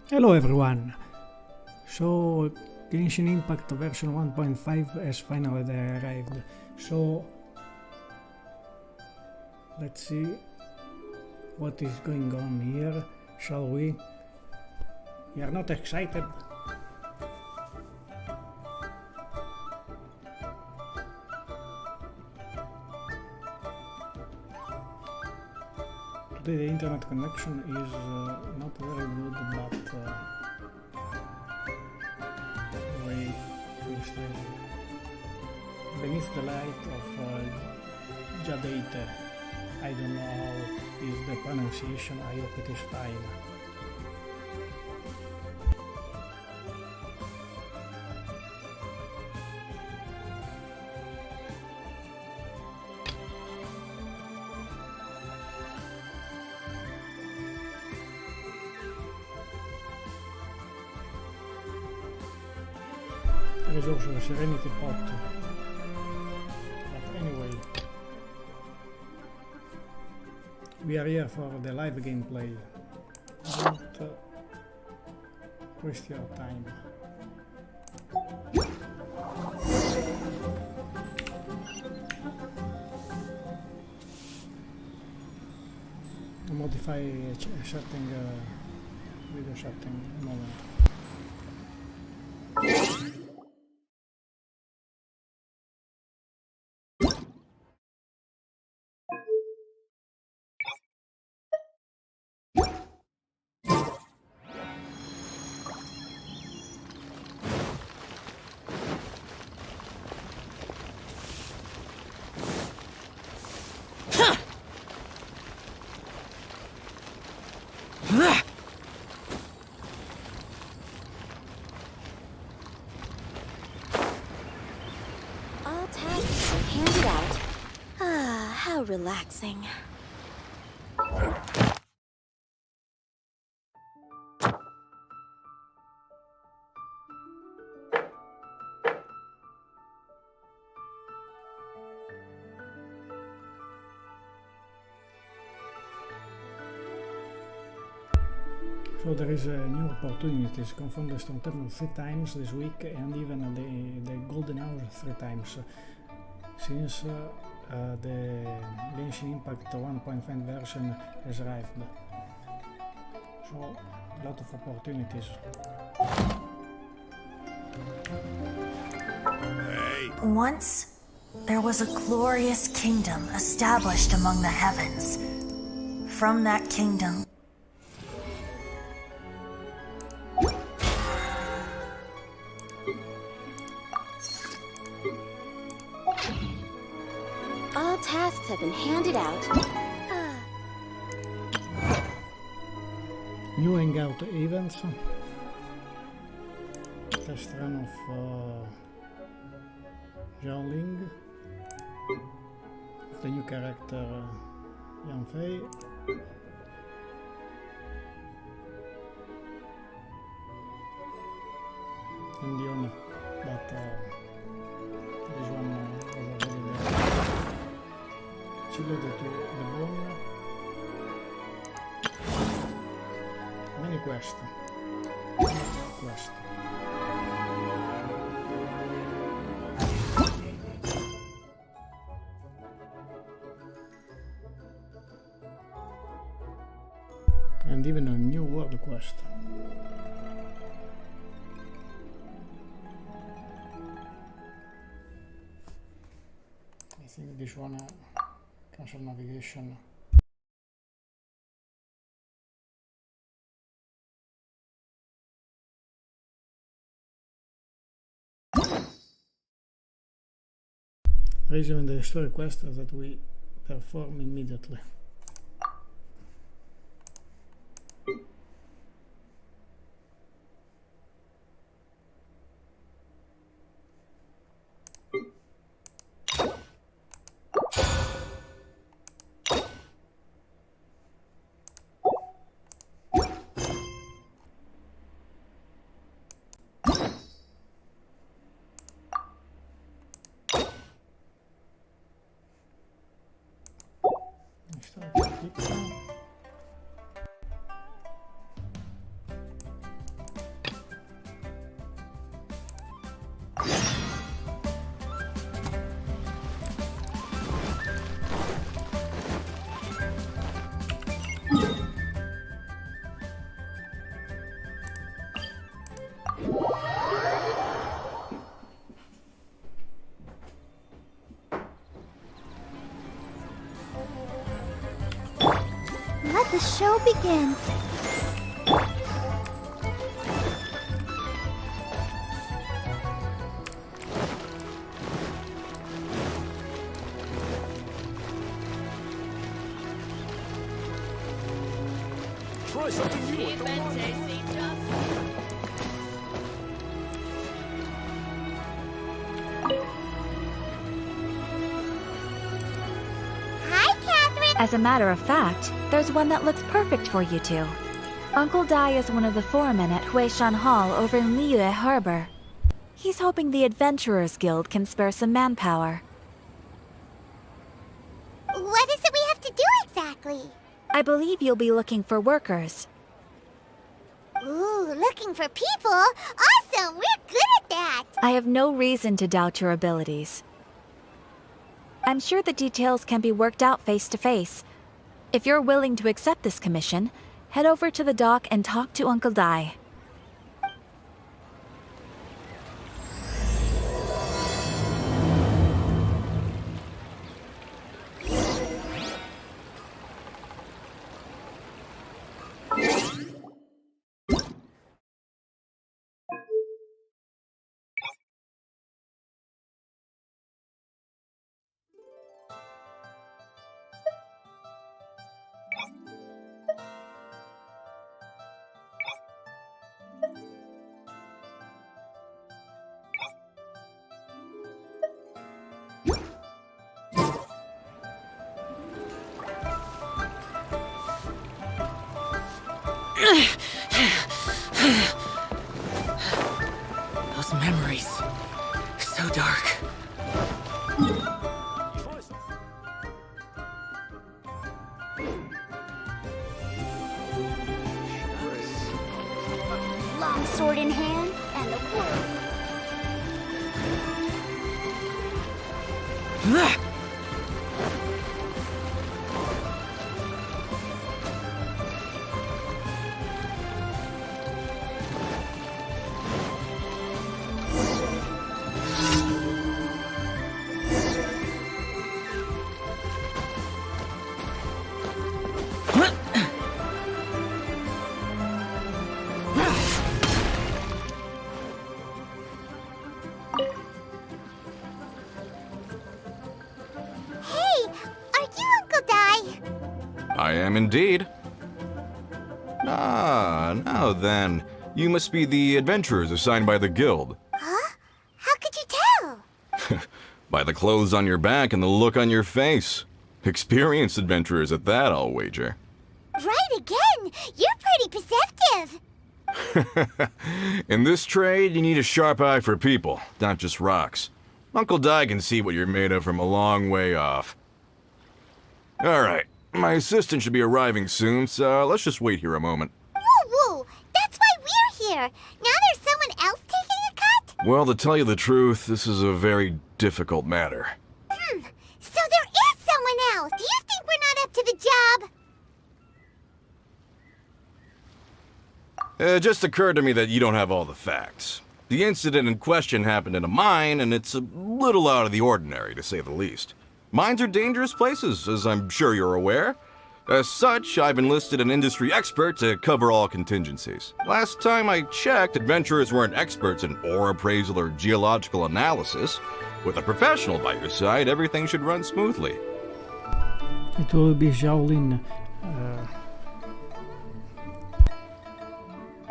Hello everyone! So Genshin Impact version 1.5 has finally arrived. So let's see what is going on here, shall we? You are not excited? Today the internet connection is not very good, but wait, beneath the light of Jadeite. I don't know how is the pronunciation, I hope it is fine. There is also a serenity pot, but anyway, we are here for the live gameplay. Don't waste your time. Modify setting, video setting moment. All tasks are handed out. Ah, how relaxing. So there is a new opportunities. Confirm the Storm Temple 3 times this week and even the Golden Hour 3 times. Since the Genshin Impact 1.5 version has arrived. So a lot of opportunities. Once, there was a glorious kingdom established among the heavens. From that kingdom, All tasks have been handed out. New hangout events. Test run of Zhongli. Of the new character Yanfei. And Diona, but this one was already there. Chilled to the bone. Many quests. And even a new world quest. I think this one cancel navigation. There is even the story quest that we perform immediately. Let the show begin. Try something new. Hi, Catherine! As a matter of fact, there's one that looks perfect for you two. Uncle Dai is one of the foremen at Huishan Hall over in Liyue Harbor. He's hoping the Adventurers Guild can spare some manpower. What is it we have to do exactly? I believe you'll be looking for workers. Ooh, looking for people? Awesome! We're good at that! I have no reason to doubt your abilities. I'm sure the details can be worked out face to face. If you're willing to accept this commission, head over to the dock and talk to Uncle Dai. Those memories. So dark. Long sword in hand, and the world. I am indeed. Ah, now then. You must be the adventurers assigned by the guild. Huh? How could you tell? By the clothes on your back and the look on your face. Experienced adventurers at that, I'll wager. Right again! You're pretty perceptive! In this trade, you need a sharp eye for people, not just rocks. Uncle Dai can see what you're made of from a long way off. Alright, my assistant should be arriving soon, so let's just wait here a moment. Woo-woo! That's why we're here! Now there's someone else taking a cut? Well, to tell you the truth, this is a very difficult matter. So there is someone else! Do you think we're not up to the job? It just occurred to me that you don't have all the facts. The incident in question happened in a mine, and it's a little out of the ordinary, to say the least. Mines are dangerous places, as I'm sure you're aware. As such, I've enlisted an industry expert to cover all contingencies. Last time I checked, adventurers weren't experts in ore appraisal or geological analysis. With a professional by your side, everything should run smoothly. It will be Shaolin.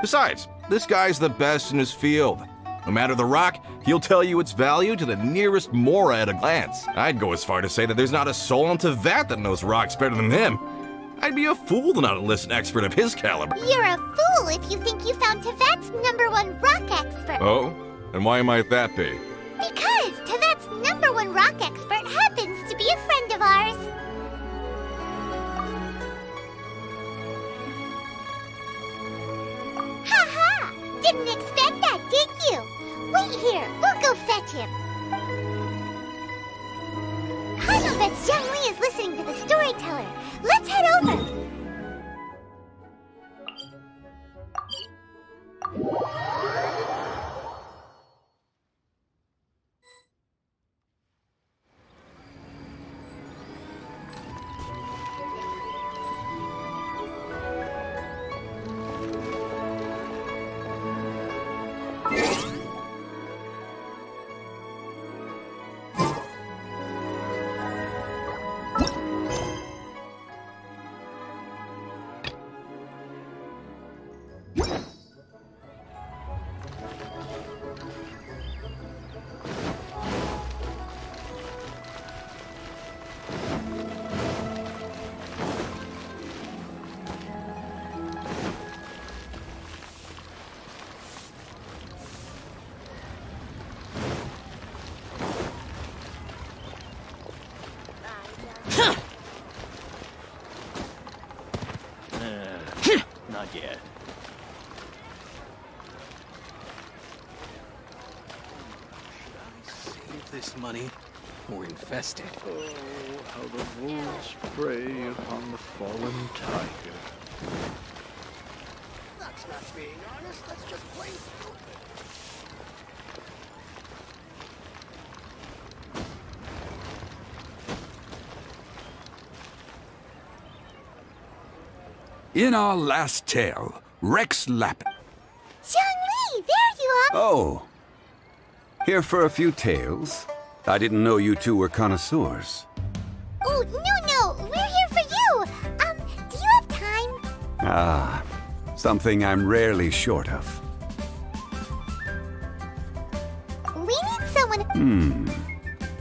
Besides, this guy's the best in his field. No matter the rock, he'll tell you its value to the nearest mora at a glance. I'd go as far to say that there's not a soul on Teapot that knows rocks better than him. I'd be a fool to not enlist an expert of his caliber. You're a fool if you think you found Teapot's #1 rock expert. Oh? And why might that be? Because Teapot's #1 rock expert happens to be a friend of ours. Ha-ha! Didn't expect that, did you? Wait here, we'll go fetch him. I bet Zhongli is listening to the storyteller. Let's head over. Not yet. Should I save this money or invest it? Oh, how the wolves prey upon the fallen tiger. That's not being honest, that's just plain stupid. In our last tale, Rex Lapp... Zhongli, there you are! Oh. Here for a few tales? I didn't know you two were connoisseurs. Oh, no, we're here for you! Do you have time? Ah, something I'm rarely short of. We need someone...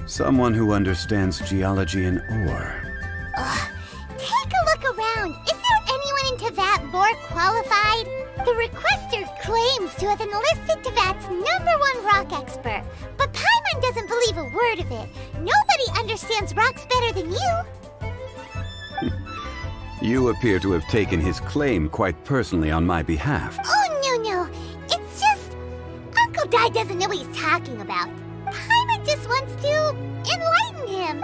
Someone who understands geology and ore. Take a look around. Is there anyone in Tevat more qualified? The requester claims to have enlisted Tevat's #1 rock expert, but Paimon doesn't believe a word of it. Nobody understands rocks better than you. You appear to have taken his claim quite personally on my behalf. Oh, no. It's just... Uncle Dai doesn't know what he's talking about. Paimon just wants to enlighten him.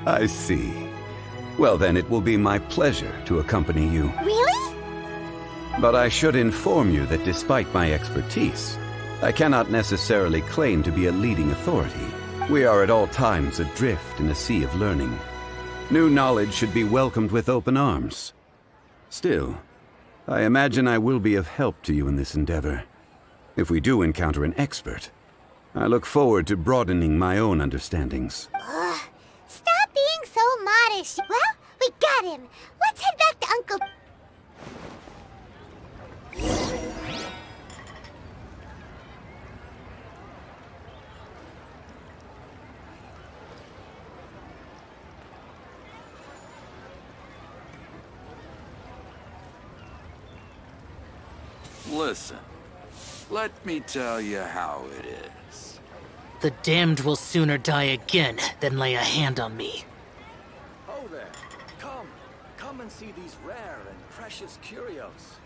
I see. Well then, it will be my pleasure to accompany you. Really? But I should inform you that despite my expertise, I cannot necessarily claim to be a leading authority. We are at all times adrift in a sea of learning. New knowledge should be welcomed with open arms. Still, I imagine I will be of help to you in this endeavor. If we do encounter an expert, I look forward to broadening my own understandings. Stop being so modish. Well, we got him. Let's head back to Uncle... Listen, let me tell you how it is. The damned will sooner die again than lay a hand on me. Oh there. Come and see these rare and precious curios.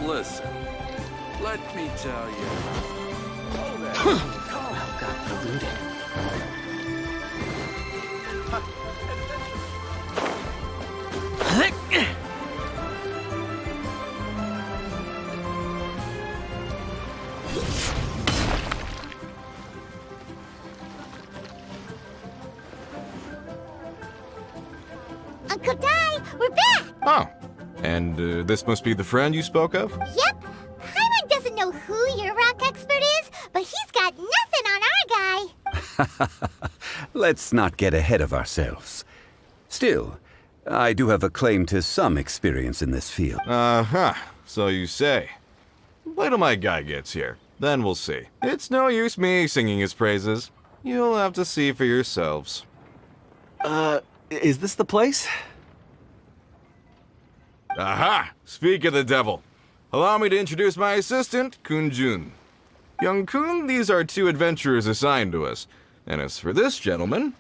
Listen, let me tell you. Oh there. Well, got polluted. Uncle Dai, we're back! Oh, and this must be the friend you spoke of? Yep. Paimon doesn't know who your rock expert is, but he's got nothing on our guy. Let's not get ahead of ourselves. Still, I do have a claim to some experience in this field. Uh-huh, so you say. Wait till my guy gets here, then we'll see. It's no use me singing his praises. You'll have to see for yourselves. Is this the place? Aha! Speak of the devil. Allow me to introduce my assistant, Kun-jun. Young Kun, these are 2 adventurers assigned to us. And as for this gentleman...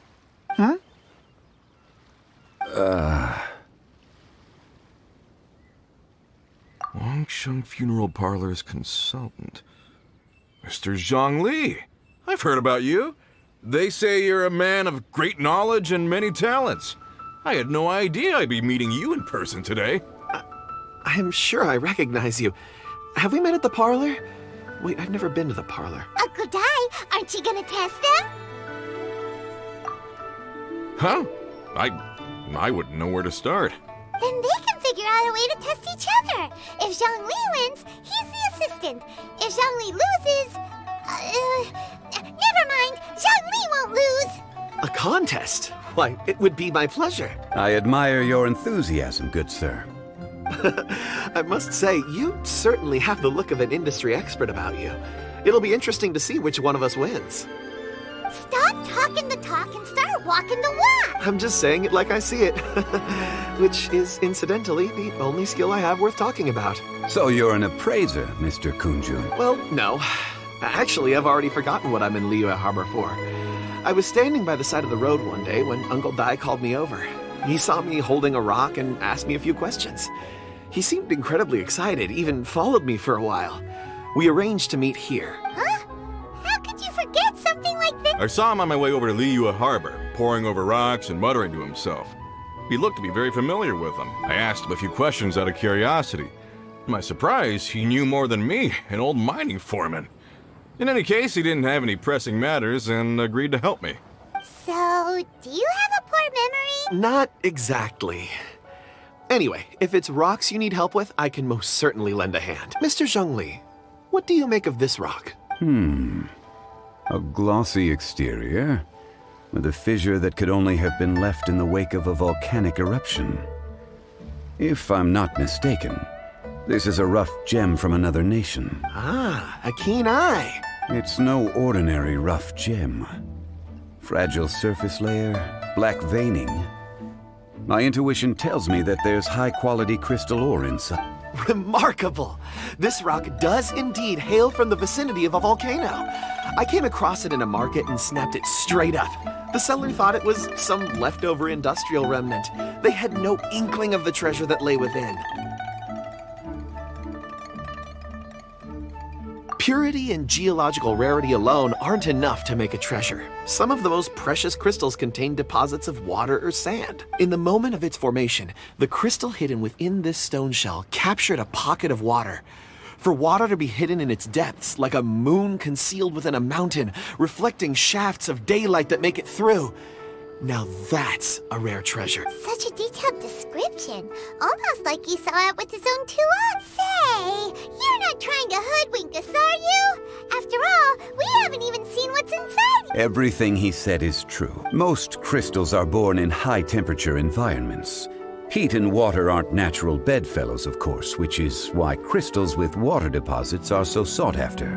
Longsheng Funeral Parlor's consultant. Mr. Zhongli. I've heard about you. They say you're a man of great knowledge and many talents. I had no idea I'd be meeting you in person today. I'm sure I recognize you. Have we met at the parlor? Wait, I've never been to the parlor. Uncle Dai, aren't you gonna test them? Huh? I wouldn't know where to start. Then they can figure out a way to test each other. If Zhongli wins, he's the assistant. If Zhongli loses... never mind, Zhongli won't lose. A contest? Why, it would be my pleasure. I admire your enthusiasm, good sir. I must say, you certainly have the look of an industry expert about you. It'll be interesting to see which one of us wins. Stop talking the talk and start walking the walk. I'm just saying it like I see it. Which is, incidentally, the only skill I have worth talking about. So you're an appraiser, Mr. Kunjun. Well, no. Actually, I've already forgotten what I'm in Liyue Harbor for. I was standing by the side of the road one day when Uncle Dai called me over. He saw me holding a rock and asked me a few questions. He seemed incredibly excited, even followed me for a while. We arranged to meet here. Huh? How could you forget something like this? I saw him on my way over to Liyue Harbor, poring over rocks and muttering to himself. He looked to be very familiar with them. I asked him a few questions out of curiosity. To my surprise, he knew more than me, an old mining foreman. In any case, he didn't have any pressing matters and agreed to help me. So, do you have a poor memory? Not exactly. Anyway, if it's rocks you need help with, I can most certainly lend a hand. Mr. Zhongli, what do you make of this rock? A glossy exterior, with a fissure that could only have been left in the wake of a volcanic eruption. If I'm not mistaken, this is a rough gem from another nation. Ah, a keen eye. It's no ordinary rough gem. Fragile surface layer, black veining. My intuition tells me that there's high-quality crystal ore inside. Remarkable! This rock does indeed hail from the vicinity of a volcano. I came across it in a market and snapped it straight up. The seller thought it was some leftover industrial remnant. They had no inkling of the treasure that lay within. Purity and geological rarity alone aren't enough to make a treasure. Some of the most precious crystals contain deposits of water or sand. In the moment of its formation, the crystal hidden within this stone shell captured a pocket of water. For water to be hidden in its depths, like a moon concealed within a mountain, reflecting shafts of daylight that make it through. Now that's a rare treasure. Such a detailed description. Almost like he saw it with his own two eyes. Say, you're not trying to hoodwink us, are you? After all, we haven't even seen what's inside. Everything he said is true. Most crystals are born in high-temperature environments. Heat and water aren't natural bedfellows, of course, which is why crystals with water deposits are so sought after.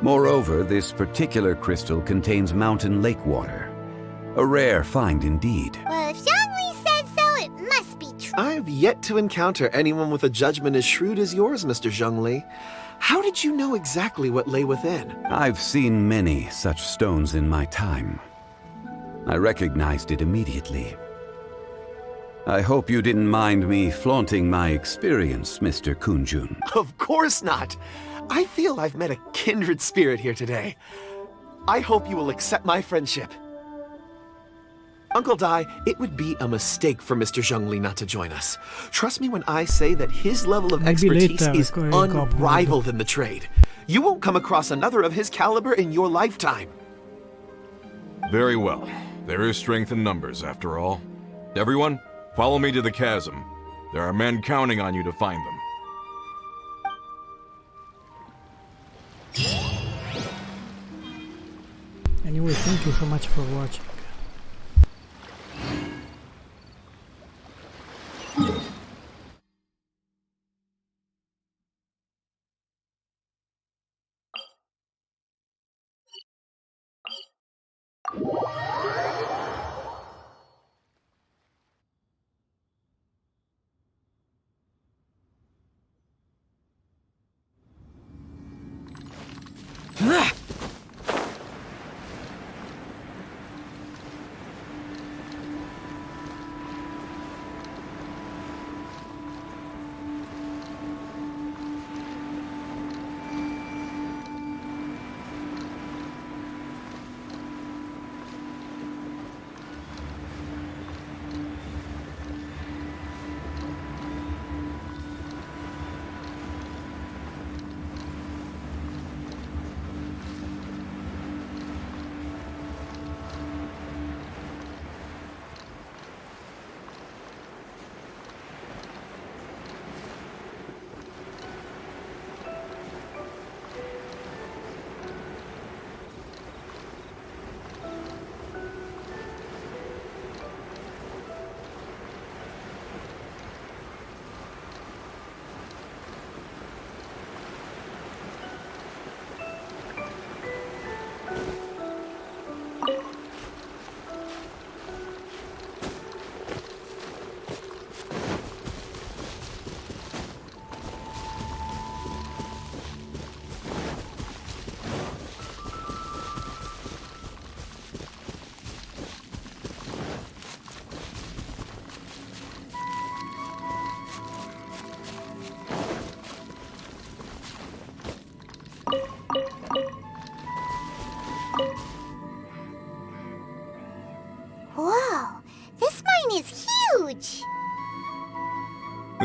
Moreover, this particular crystal contains mountain lake water. A rare find indeed. Well, if Zhongli said so, it must be true. I've yet to encounter anyone with a judgment as shrewd as yours, Mr. Zhongli. How did you know exactly what lay within? I've seen many such stones in my time. I recognized it immediately. I hope you didn't mind me flaunting my experience, Mr. Kunjun. Of course not. I feel I've met a kindred spirit here today. I hope you will accept my friendship. Uncle Dai, it would be a mistake for Mr. Zhongli not to join us. Trust me when I say that his level of Maybe expertise later, is unrivaled in the trade. You won't come across another of his caliber in your lifetime. Very well. There is strength in numbers, after all. Everyone, follow me to the chasm. There are men counting on you to find them. Anyway, thank you so much for watching.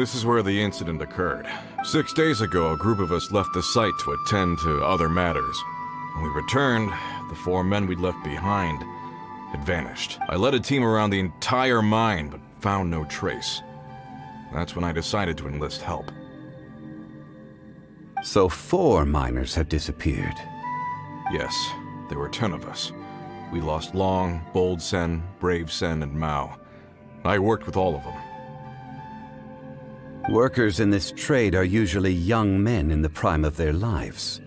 This is where the incident occurred. 6 days ago, a group of us left the site to attend to other matters. When we returned, the 4 men we'd left behind had vanished. I led a team around the entire mine, but found no trace. That's when I decided to enlist help. So 4 miners have disappeared. Yes, there were 10 of us. We lost Long, Bold Sen, Brave Sen, and Mao. I worked with all of them. Workers in this trade are usually young men in the prime of their lives.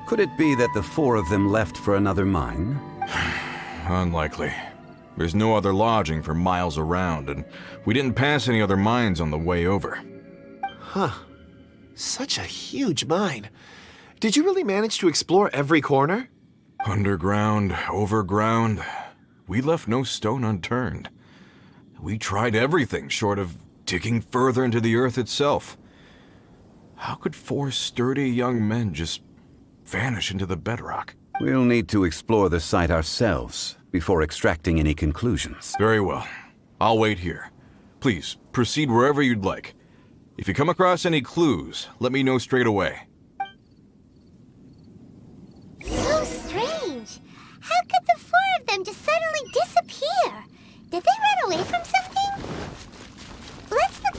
Could it be that the 4 of them left for another mine? Unlikely. There's no other lodging for miles around, and we didn't pass any other mines on the way over. Huh. Such a huge mine. Did you really manage to explore every corner? Underground, overground. We left no stone unturned. We tried everything short of digging further into the earth itself. How could 4 sturdy young men just vanish into the bedrock? We'll need to explore the site ourselves before extracting any conclusions. Very well. I'll wait here. Please, proceed wherever you'd like. If you come across any clues, let me know straight away. So strange. How could the 4 of them just suddenly disappear? Did they run away from something? Let's look.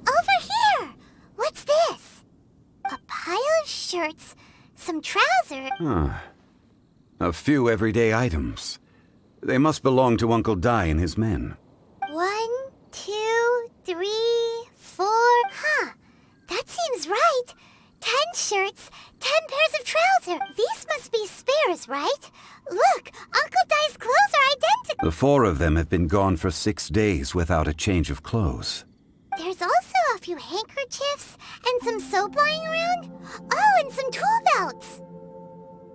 Over here! What's this? A pile of shirts, some trousers. A few everyday items. They must belong to Uncle Dai and his men. 1, 2, 3, 4. Huh. That seems right. 10 shirts, 10 pairs of trousers. These must be spares, right? Look, Uncle Dai's clothes are identical. The 4 of them have been gone for 6 days without a change of clothes. There's also a few handkerchiefs and some soap lying around. Oh, and some tool belts.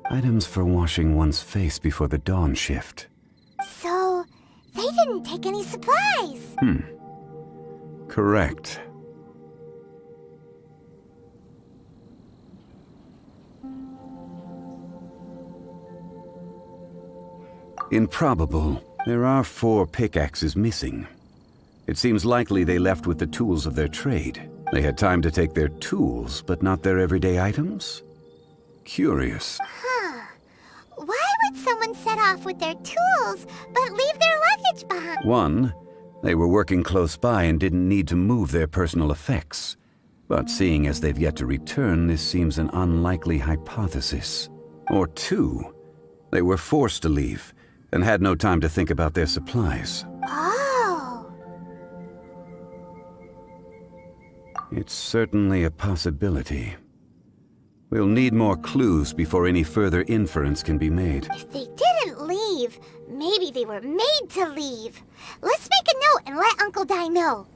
Items for washing one's face before the dawn shift. So, they didn't take any supplies. Correct. Improbable. There are 4 pickaxes missing. It seems likely they left with the tools of their trade. They had time to take their tools, but not their everyday items? Curious. Huh. Why would someone set off with their tools, but leave their luggage behind? 1, they were working close by and didn't need to move their personal effects. But seeing as they've yet to return, this seems an unlikely hypothesis. Or 2, they were forced to leave and had no time to think about their supplies. Oh. It's certainly a possibility. We'll need more clues before any further inference can be made. If they didn't leave, maybe they were made to leave. Let's make a note and let Uncle Dai know.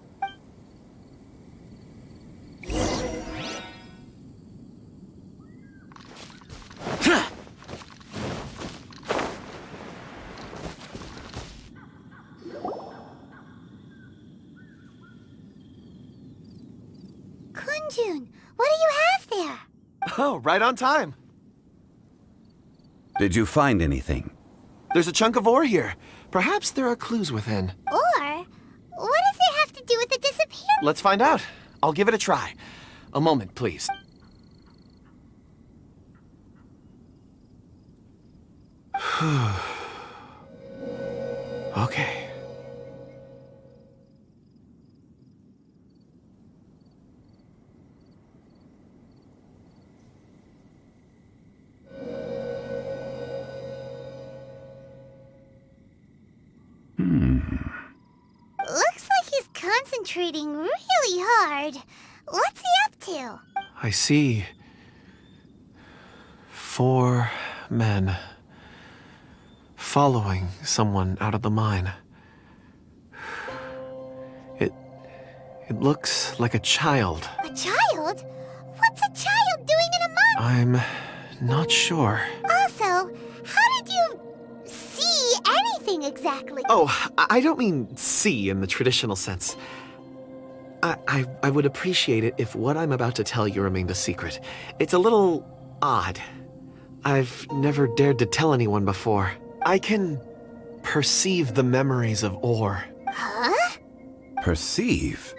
Kunjun, what do you have there? Oh, right on time. Did you find anything? There's a chunk of ore here. Perhaps there are clues within. Or, what does it have to do with the disappearance? Let's find out. I'll give it a try. A moment, please. Okay. Looks like he's concentrating really hard. What's he up to? I see 4 men following someone out of the mine. It looks like a child. A child? What's a child doing in a mine? I'm not sure. Also, how did you see anything exactly? Oh, I don't mean see in the traditional sense. I would appreciate it if what I'm about to tell you remained a secret. It's a little odd. I've never dared to tell anyone before. I can perceive the memories of ore. Huh? Perceive?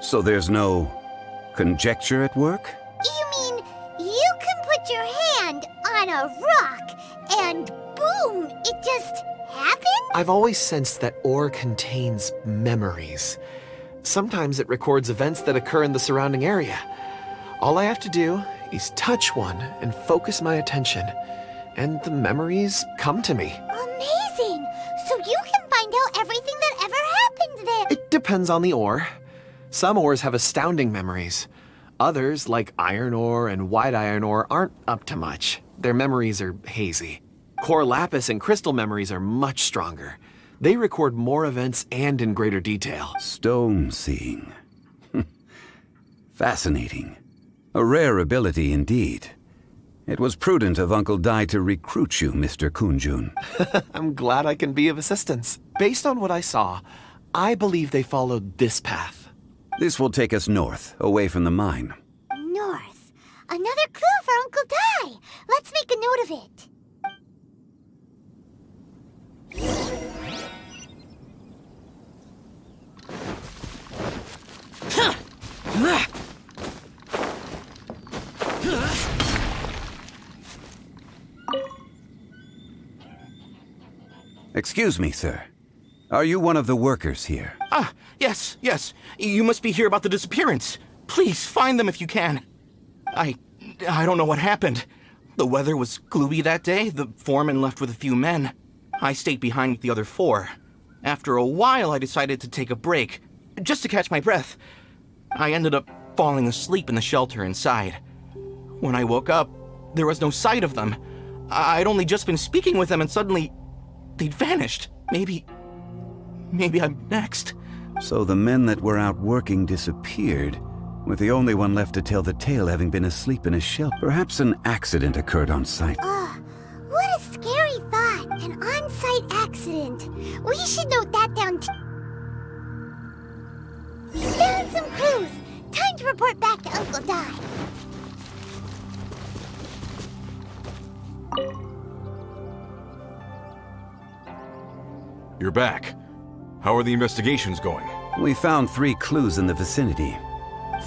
So there's no conjecture at work? You mean you can put your hand on a rock and boom, it just happened? I've always sensed that ore contains memories. Sometimes it records events that occur in the surrounding area. All I have to do is touch one and focus my attention, and the memories come to me. Amazing! So you can find out everything that ever happened there. It depends on the ore. Some ores have astounding memories. Others, like iron ore and white iron ore, aren't up to much. Their memories are hazy. Core lapis and crystal memories are much stronger. They record more events and in greater detail. Stone seeing. Fascinating. A rare ability indeed. It was prudent of Uncle Dai to recruit you, Mr. Kunjun. I'm glad I can be of assistance. Based on what I saw, I believe they followed this path. This will take us north, away from the mine. North. Another clue for Uncle Dai. Let's make a note of it. Excuse me, sir. Are you one of the workers here? Ah, yes. You must be here about the disappearance. Please, find them if you can. I don't know what happened. The weather was gloomy that day. The foreman left with a few men. I stayed behind with the other 4. After a while, I decided to take a break, just to catch my breath. I ended up falling asleep in the shelter inside. When I woke up, there was no sight of them. I'd only just been speaking with them and suddenly they'd vanished. Maybe I'm next. So the men that were out working disappeared, with the only one left to tell the tale having been asleep in a shelter. Perhaps an accident occurred on site. What a scary thought. An on-site accident. We should note that down too. We found some clues. Time to report back to Uncle Dai. You're back. How are the investigations going? We found 3 clues in the vicinity.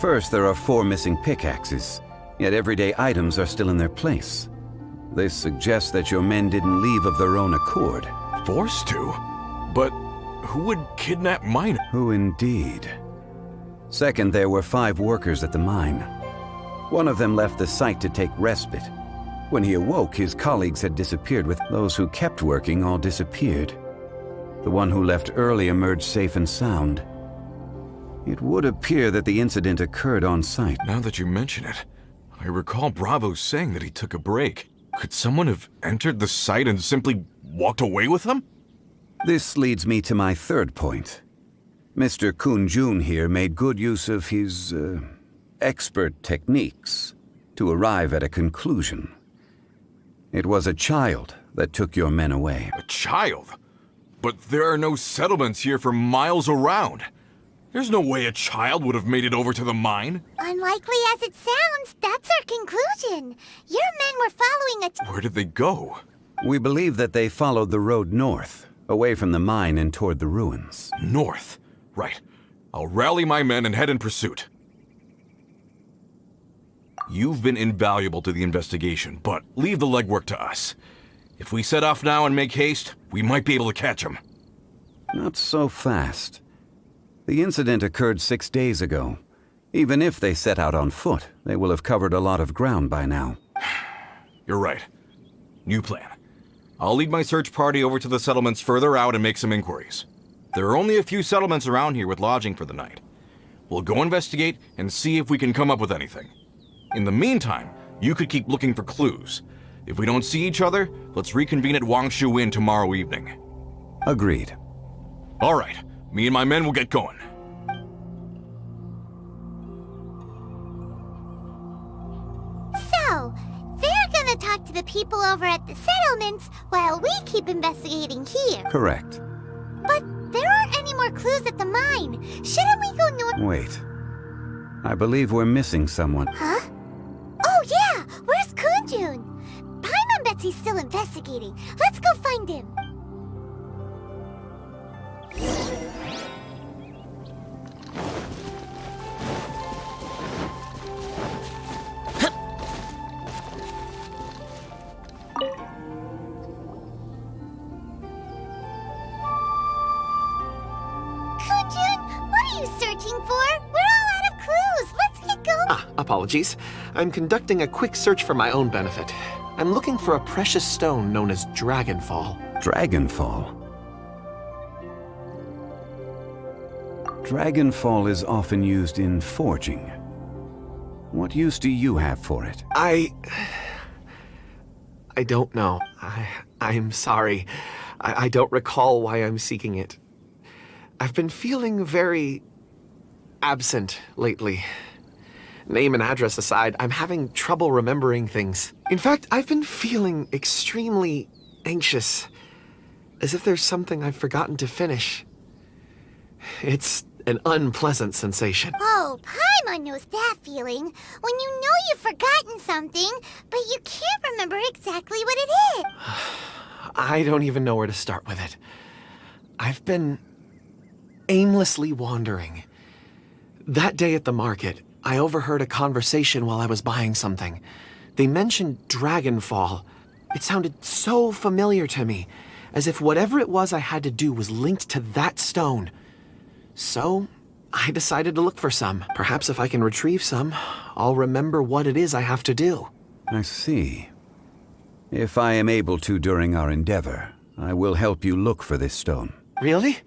First, there are 4 missing pickaxes, yet everyday items are still in their place. This suggests that your men didn't leave of their own accord. Forced to? But who would kidnap miners? Who indeed? Second, there were 5 workers at the mine. One of them left the site to take respite. When he awoke, his colleagues had disappeared with those who kept working all disappeared. The one who left early emerged safe and sound. It would appear that the incident occurred on site. Now that you mention it, I recall Bravo saying that he took a break. Could someone have entered the site and simply walked away with him? This leads me to my third point. Mr. Kunjun here made good use of his, expert techniques to arrive at a conclusion. It was a child that took your men away. A child? But there are no settlements here for miles around. There's no way a child would have made it over to the mine. Unlikely as it sounds, that's our conclusion. Your men were following a... Where did they go? We believe that they followed the road north, away from the mine and toward the ruins. North? Right. I'll rally my men and head in pursuit. You've been invaluable to the investigation, but leave the legwork to us. If we set off now and make haste, we might be able to catch him. Not so fast. The incident occurred 6 days ago. Even if they set out on foot, they will have covered a lot of ground by now. You're right. New plan. I'll lead my search party over to the settlements further out and make some inquiries. There are only a few settlements around here with lodging for the night. We'll go investigate and see if we can come up with anything. In the meantime, you could keep looking for clues. If we don't see each other, let's reconvene at Wangshu Inn tomorrow evening. Agreed. All right. Me and my men will get going. So, they're gonna talk to the people over at the settlements while we keep investigating here. Correct. But there aren't any more clues at the mine. Shouldn't we go north? Wait. I believe we're missing someone. Huh? Oh yeah! Where's Kunjun? Paimon bets he's still investigating. Let's go find him. Apologies. I'm conducting a quick search for my own benefit. I'm looking for a precious stone known as Dragonfall. Dragonfall? Dragonfall is often used in forging. What use do you have for it? I don't know. I'm sorry. I don't recall why I'm seeking it. I've been feeling very absent lately. Name and address aside, I'm having trouble remembering things. In fact, I've been feeling extremely anxious, as if there's something I've forgotten to finish. It's an unpleasant sensation. Oh, Paimon knows that feeling. When you know you've forgotten something, but you can't remember exactly what it is. I don't even know where to start with it. I've been aimlessly wandering. That day at the market, I overheard a conversation while I was buying something. They mentioned Dragonfall. It sounded so familiar to me, as if whatever it was I had to do was linked to that stone. So, I decided to look for some. Perhaps if I can retrieve some, I'll remember what it is I have to do. I see. If I am able to during our endeavor, I will help you look for this stone. Really?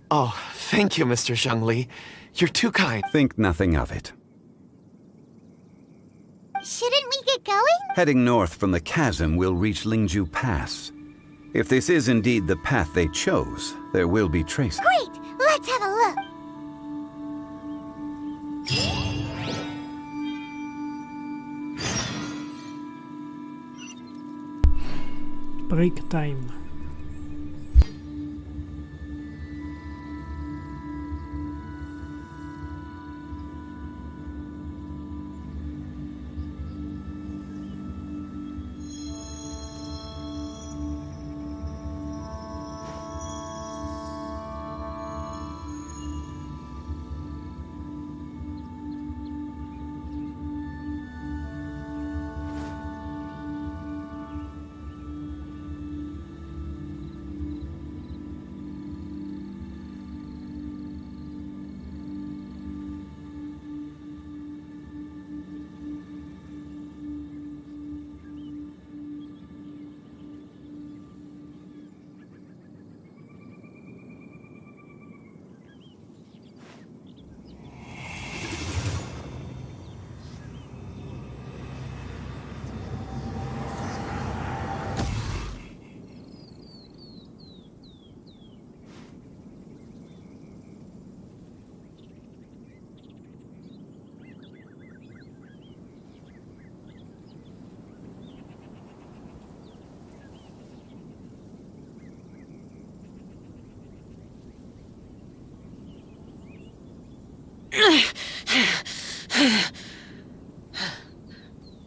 Oh, thank you, Mr. Zhongli. You're too kind. Think nothing of it. Shouldn't we get going? Heading north from the chasm, we'll reach Lingju Pass. If this is indeed the path they chose, there will be traces. Great! Let's have a look. Break time.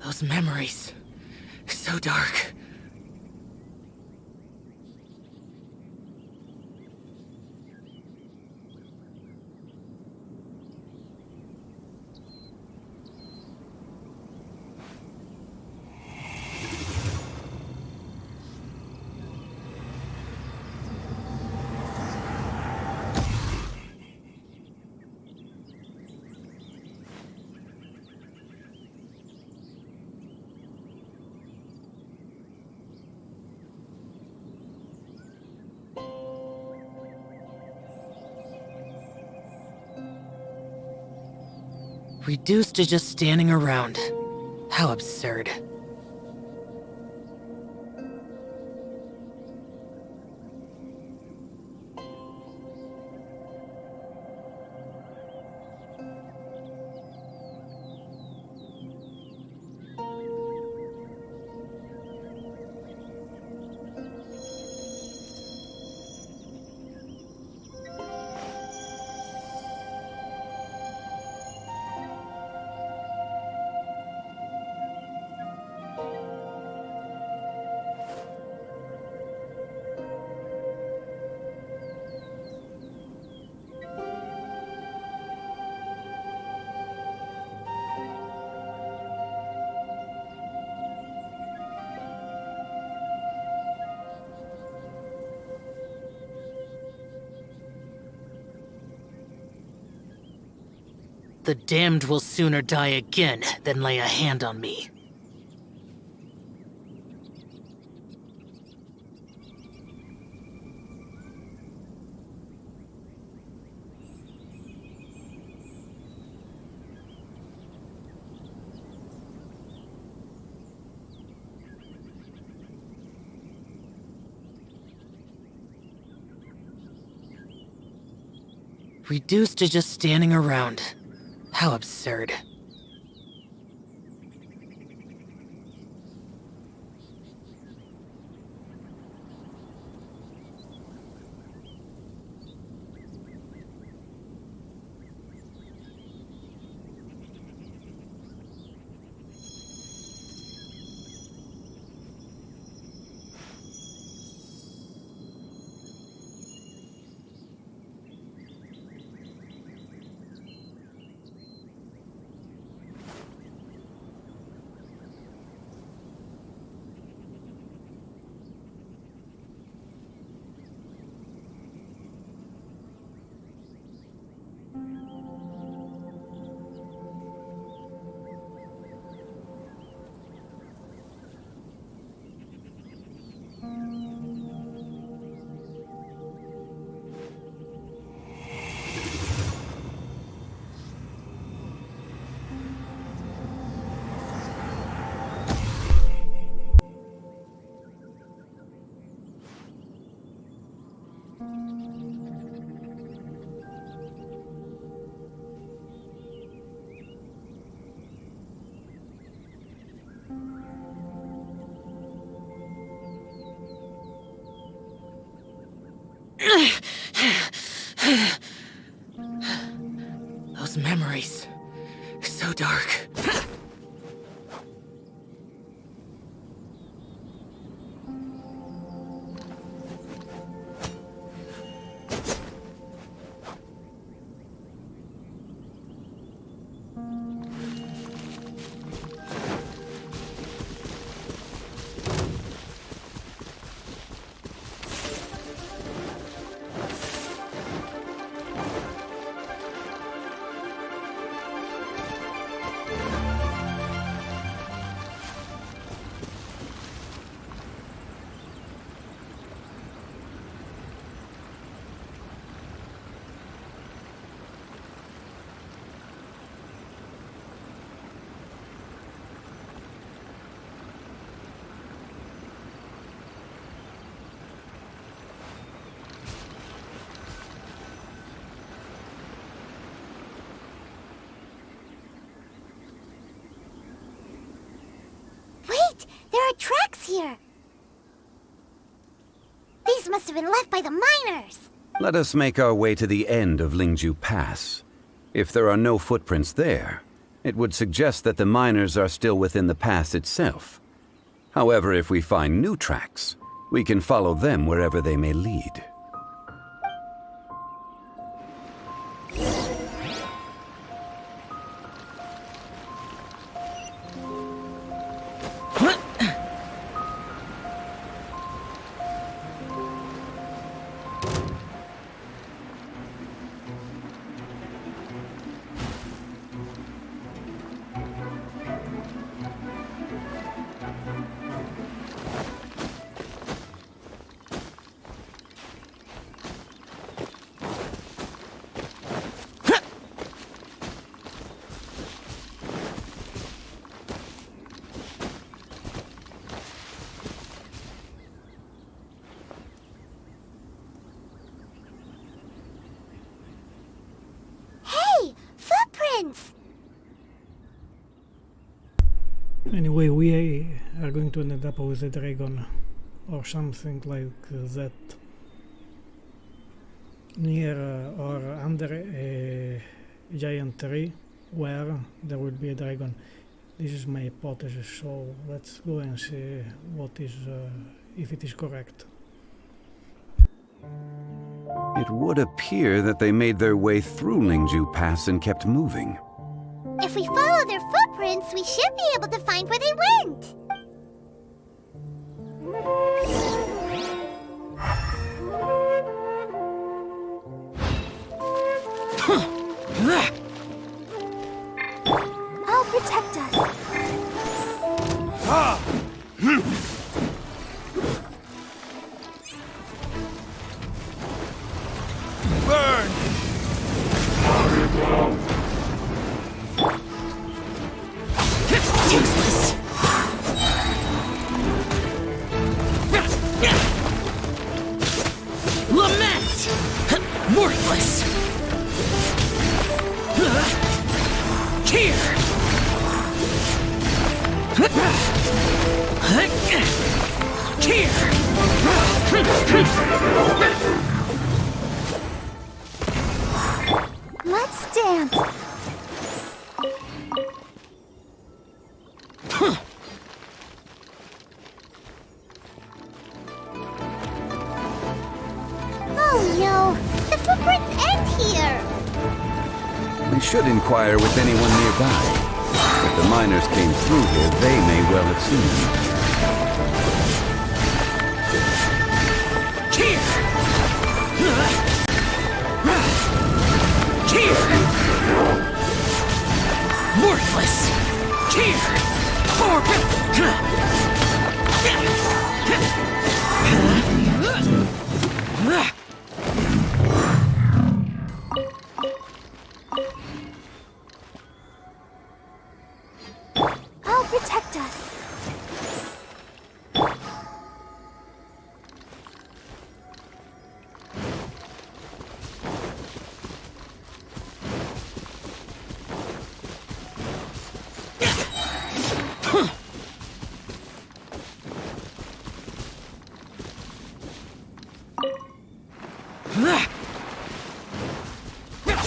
Those memories. So dark. Reduced to just standing around. How absurd. The damned will sooner die again than lay a hand on me. Reduced to just standing around. How absurd. Those memories. So dark. Wait! There are tracks here! These must have been left by the miners! Let us make our way to the end of Lingju Pass. If there are no footprints there, it would suggest that the miners are still within the pass itself. However, if we find new tracks, we can follow them wherever they may lead. Anyway, we are going to end up with a dragon or something like that near or under a giant tree where there will be a dragon. This is my hypothesis, so let's go and see what is if it is correct. It would appear that they made their way through Lingju Pass and kept moving. If we follow their footprints, we should be able to find where they went. protect us. Burn! Useless. Lament! Worthless! Here! Let's dance. Oh no, the footprints end here. We should inquire with anyone nearby. If the miners came through here, they may well have seen them. Worthless! I'll protect us.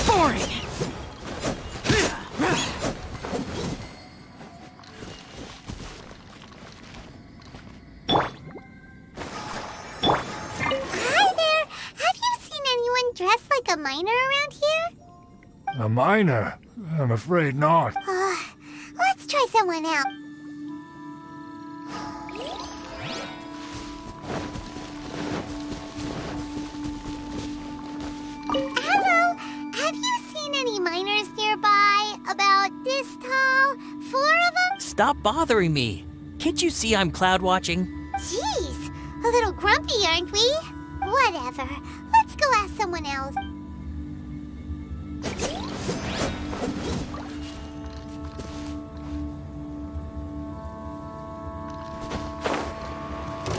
Boring! Hi there. Have you seen anyone dressed like a miner around here? A miner? I'm afraid not. Let's try someone out. Hello. Have you seen any miners nearby? About this tall? 4 of them? Stop bothering me. Can't you see I'm cloud watching? Jeez, a little grumpy, aren't we? Whatever. Let's go ask someone else.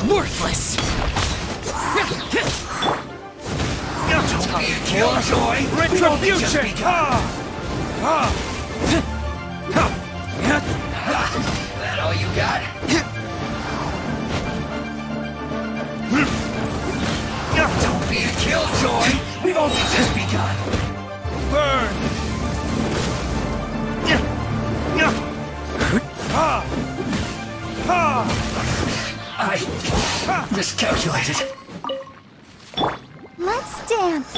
Worthless! Killjoy! Retribution! That all you got? Don't be a killjoy! We've only just begun. Burn! I miscalculated. Let's dance.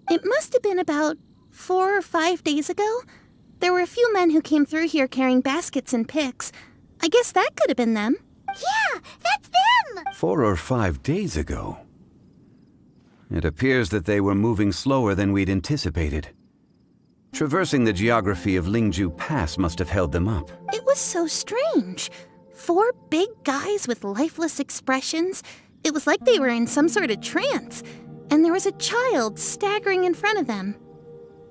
It must have been about 4 or 5 days ago. There were a few men who came through here carrying baskets and picks. I guess that could have been them. Yeah, that's them! 4 or 5 days ago. It appears that they were moving slower than we'd anticipated. Traversing the geography of Lingju Pass must have held them up. It was so strange. 4 big guys with lifeless expressions. It was like they were in some sort of trance. And there was a child staggering in front of them.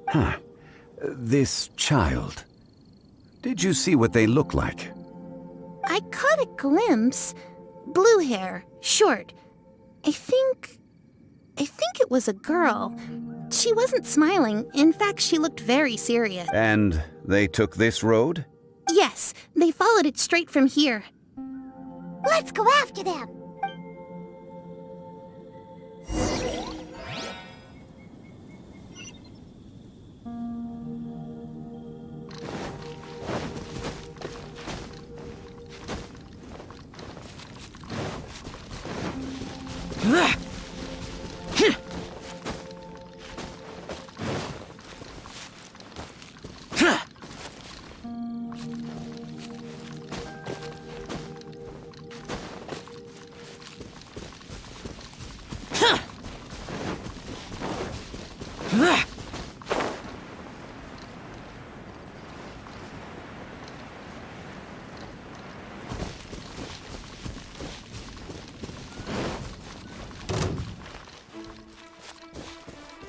Huh. This child. Did you see what they look like? I caught a glimpse. Blue hair, short. I think it was a girl. She wasn't smiling. In fact, she looked very serious. And they took this road? Yes, they followed it straight from here. Let's go after them!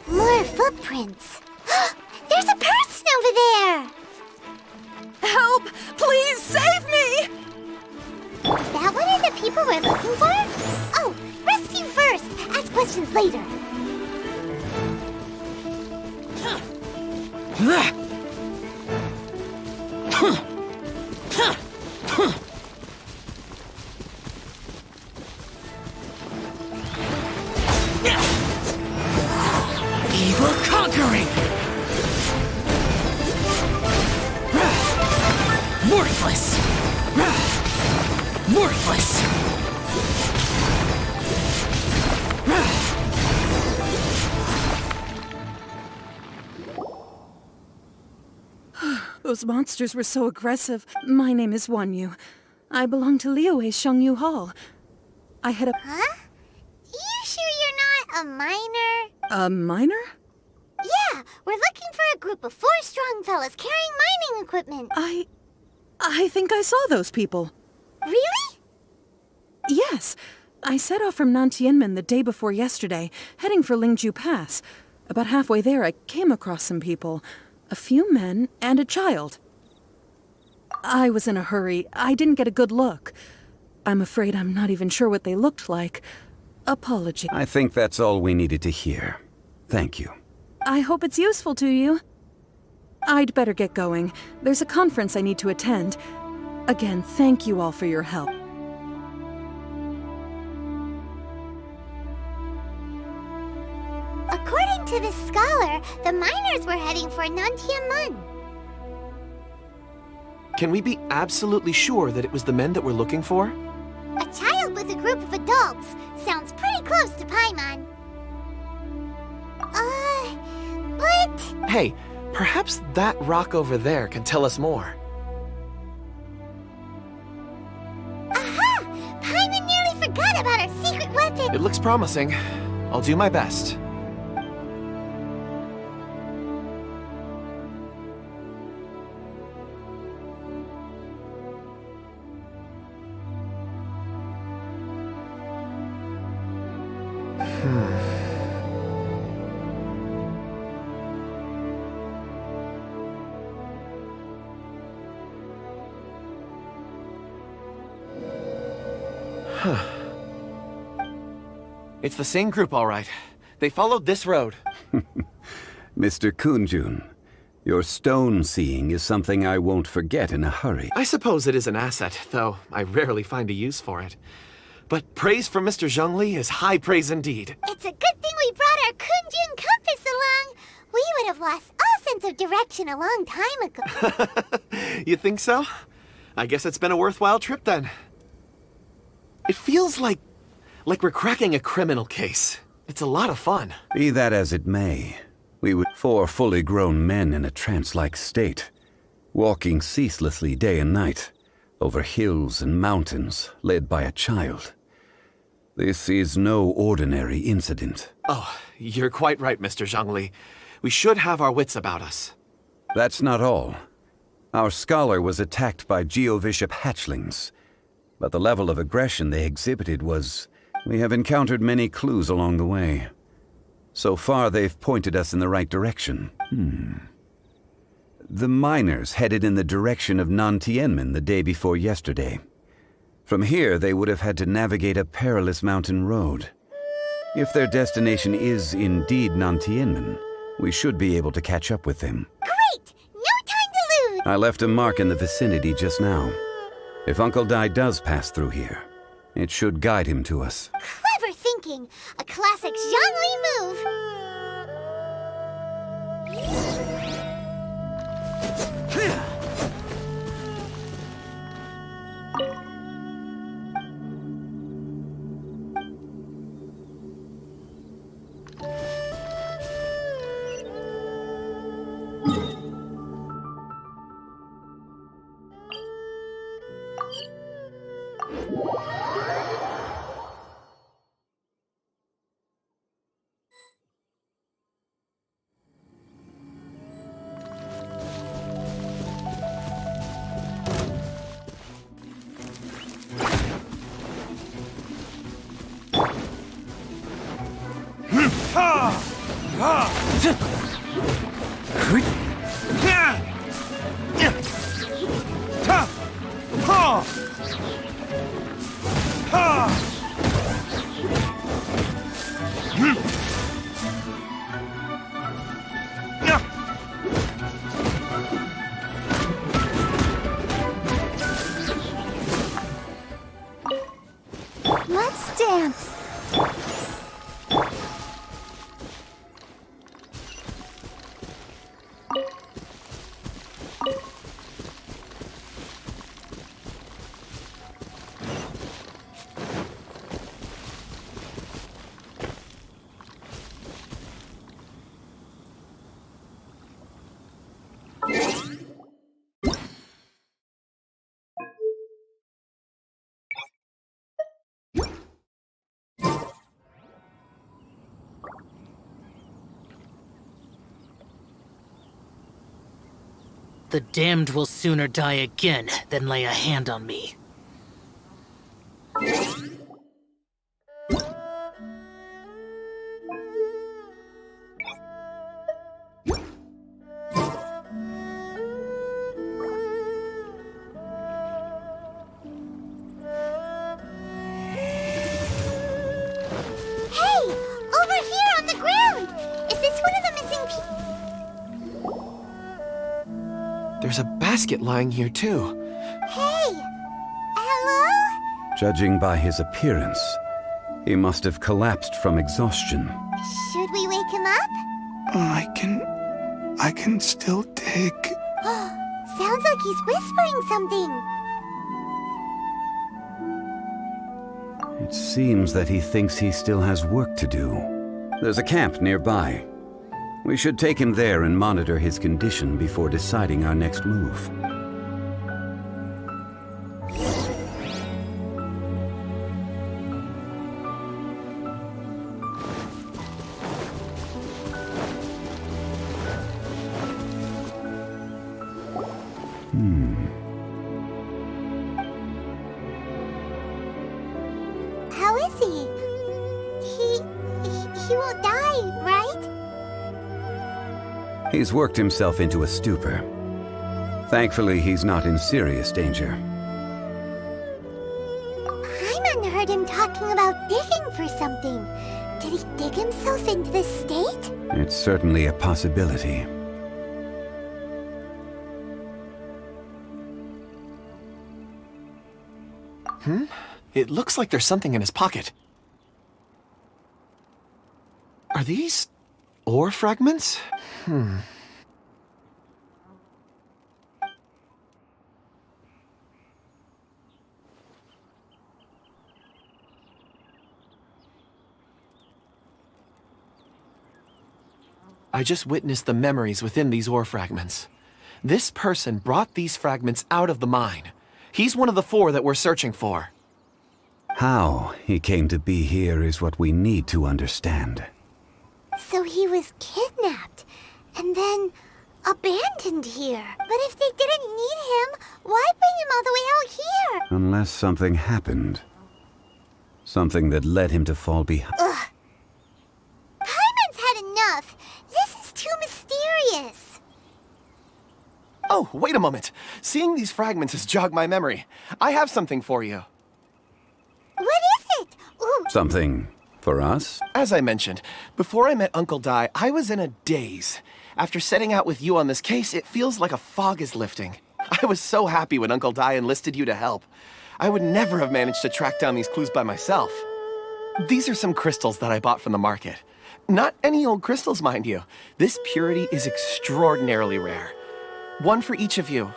More footprints. There's a person over there! Help! Please save me! Is that one of the people we're looking for? Oh, rescue first! Ask questions later. Evil conquering! Worthless! Worthless! Those monsters were so aggressive. My name is Wanyu. I belong to Liyue's Shengyu Hall. I head up... Huh? You sure you're not a miner? A miner? Yeah, we're looking for a group of 4 strong fellas carrying mining equipment. I think I saw those people. Really? Yes. I set off from Nantianmen the day before yesterday, heading for Lingju Pass. About halfway there, I came across some people. A few men and a child. I was in a hurry. I didn't get a good look. I'm afraid I'm not even sure what they looked like. Apology. I think that's all we needed to hear. Thank you. I hope it's useful to you. I'd better get going. There's a conference I need to attend. Again, thank you all for your help. According to the scholar, the miners were heading for Nantianmen. Can we be absolutely sure that it was the men that we're looking for? A child with a group of adults. Sounds pretty close to Paimon. But... Hey, perhaps that rock over there can tell us more. Aha! Paimon nearly forgot about our secret weapon! It looks promising. I'll do my best. It's the same group, all right. They followed this road. Mr. Kunjun, your stone seeing is something I won't forget in a hurry. I suppose it is an asset, though I rarely find a use for it. But praise from Mr. Zhongli is high praise indeed. It's a good thing we brought our Kunjun compass along. We would have lost all sense of direction a long time ago. You think so? I guess it's been a worthwhile trip then. It feels like we're cracking a criminal case. It's a lot of fun. Be that as it may, we were 4 fully grown men in a trance-like state, walking ceaselessly day and night, over hills and mountains, led by a child. This is no ordinary incident. Oh, you're quite right, Mr. Zhongli. We should have our wits about us. That's not all. Our scholar was attacked by Geovishap hatchlings, but the level of aggression they exhibited was... We have encountered many clues along the way. So far, they've pointed us in the right direction. The miners headed in the direction of Nantianmen the day before yesterday. From here, they would have had to navigate a perilous mountain road. If their destination is indeed Nantianmen, we should be able to catch up with them. Great! No time to lose! I left a mark in the vicinity just now. If Uncle Dai does pass through here, it should guide him to us. Clever thinking! A classic Zhongli move! Let's dance. The damned will sooner die again than lay a hand on me. Hey! Over here on the ground! Is this one of the missing people? There's a basket lying here, too. Hey! Hello? Judging by his appearance, he must have collapsed from exhaustion. Should we wake him up? I can still dig. Sounds like he's whispering something. It seems that he thinks he still has work to do. There's a camp nearby. We should take him there and monitor his condition before deciding our next move. How is he? He won't die, right? He's worked himself into a stupor. Thankfully, he's not in serious danger. Paimon heard him talking about digging for something. Did he dig himself into this state? It's certainly a possibility. It looks like there's something in his pocket. Are these ore fragments? I just witnessed the memories within these ore fragments. This person brought these fragments out of the mine. He's one of the 4 that we're searching for. How he came to be here is what we need to understand. So he was kidnapped and then abandoned here. But if they didn't need him, why bring him all the way out here? Unless something happened. Something that led him to fall behind. Ugh. Paimon's had enough. This is too mysterious. Oh, wait a moment. Seeing these fragments has jogged my memory. I have something for you. What is it? Ooh. Something for us? As I mentioned, before I met Uncle Dai, I was in a daze. After setting out with you on this case, it feels like a fog is lifting. I was so happy when Uncle Dai enlisted you to help. I would never have managed to track down these clues by myself. These are some crystals that I bought from the market. Not any old crystals, mind you. This purity is extraordinarily rare. One for each of you.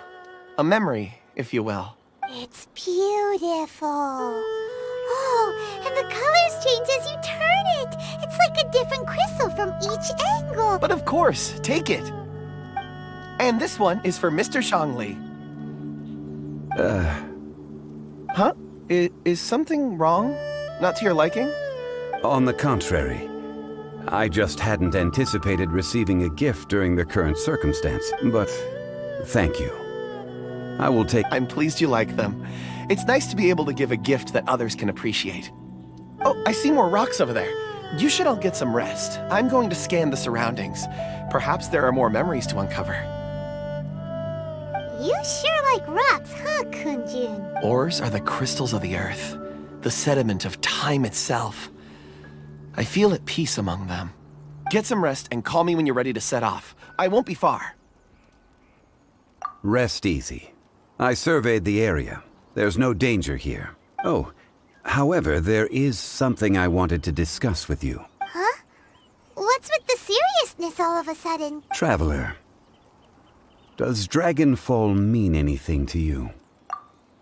A memory, if you will. It's beautiful. Oh, and the colors change as you turn it. It's like a different crystal from each angle. But of course, take it. And this one is for Mr. Zhongli. Huh? Is something wrong? Not to your liking? On the contrary, I just hadn't anticipated receiving a gift during the current circumstance, but thank you. I will take... I'm pleased you like them. It's nice to be able to give a gift that others can appreciate. Oh, I see more rocks over there. You should all get some rest. I'm going to scan the surroundings. Perhaps there are more memories to uncover. You sure like rocks, huh, Kunjun? Ores are the crystals of the earth, the sediment of time itself. I feel at peace among them. Get some rest and call me when you're ready to set off. I won't be far. Rest easy. I surveyed the area. There's no danger here. Oh, however, there is something I wanted to discuss with you. Huh? What's with the seriousness all of a sudden? Traveler, does Dragonfall mean anything to you?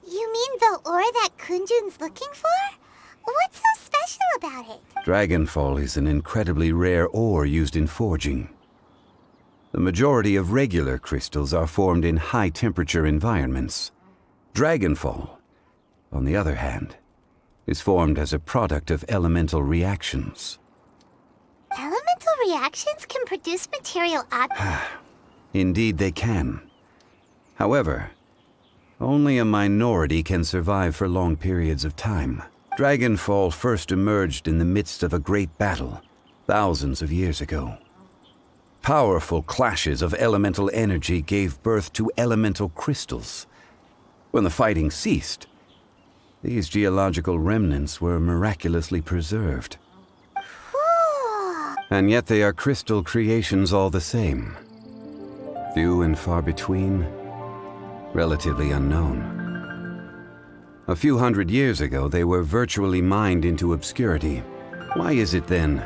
You mean the ore that Kunjun's looking for? What's so special about it? Dragonfall is an incredibly rare ore used in forging. The majority of regular crystals are formed in high-temperature environments. Dragonfall, on the other hand, is formed as a product of elemental reactions. Elemental reactions can produce material objects? Indeed they can. However, only a minority can survive for long periods of time. Dragonfall first emerged in the midst of a great battle, thousands of years ago. Powerful clashes of elemental energy gave birth to elemental crystals. When the fighting ceased, these geological remnants were miraculously preserved. Cool. And yet they are crystal creations all the same. Few and far between, relatively unknown. A few hundred years ago, they were virtually mined into obscurity. Why is it then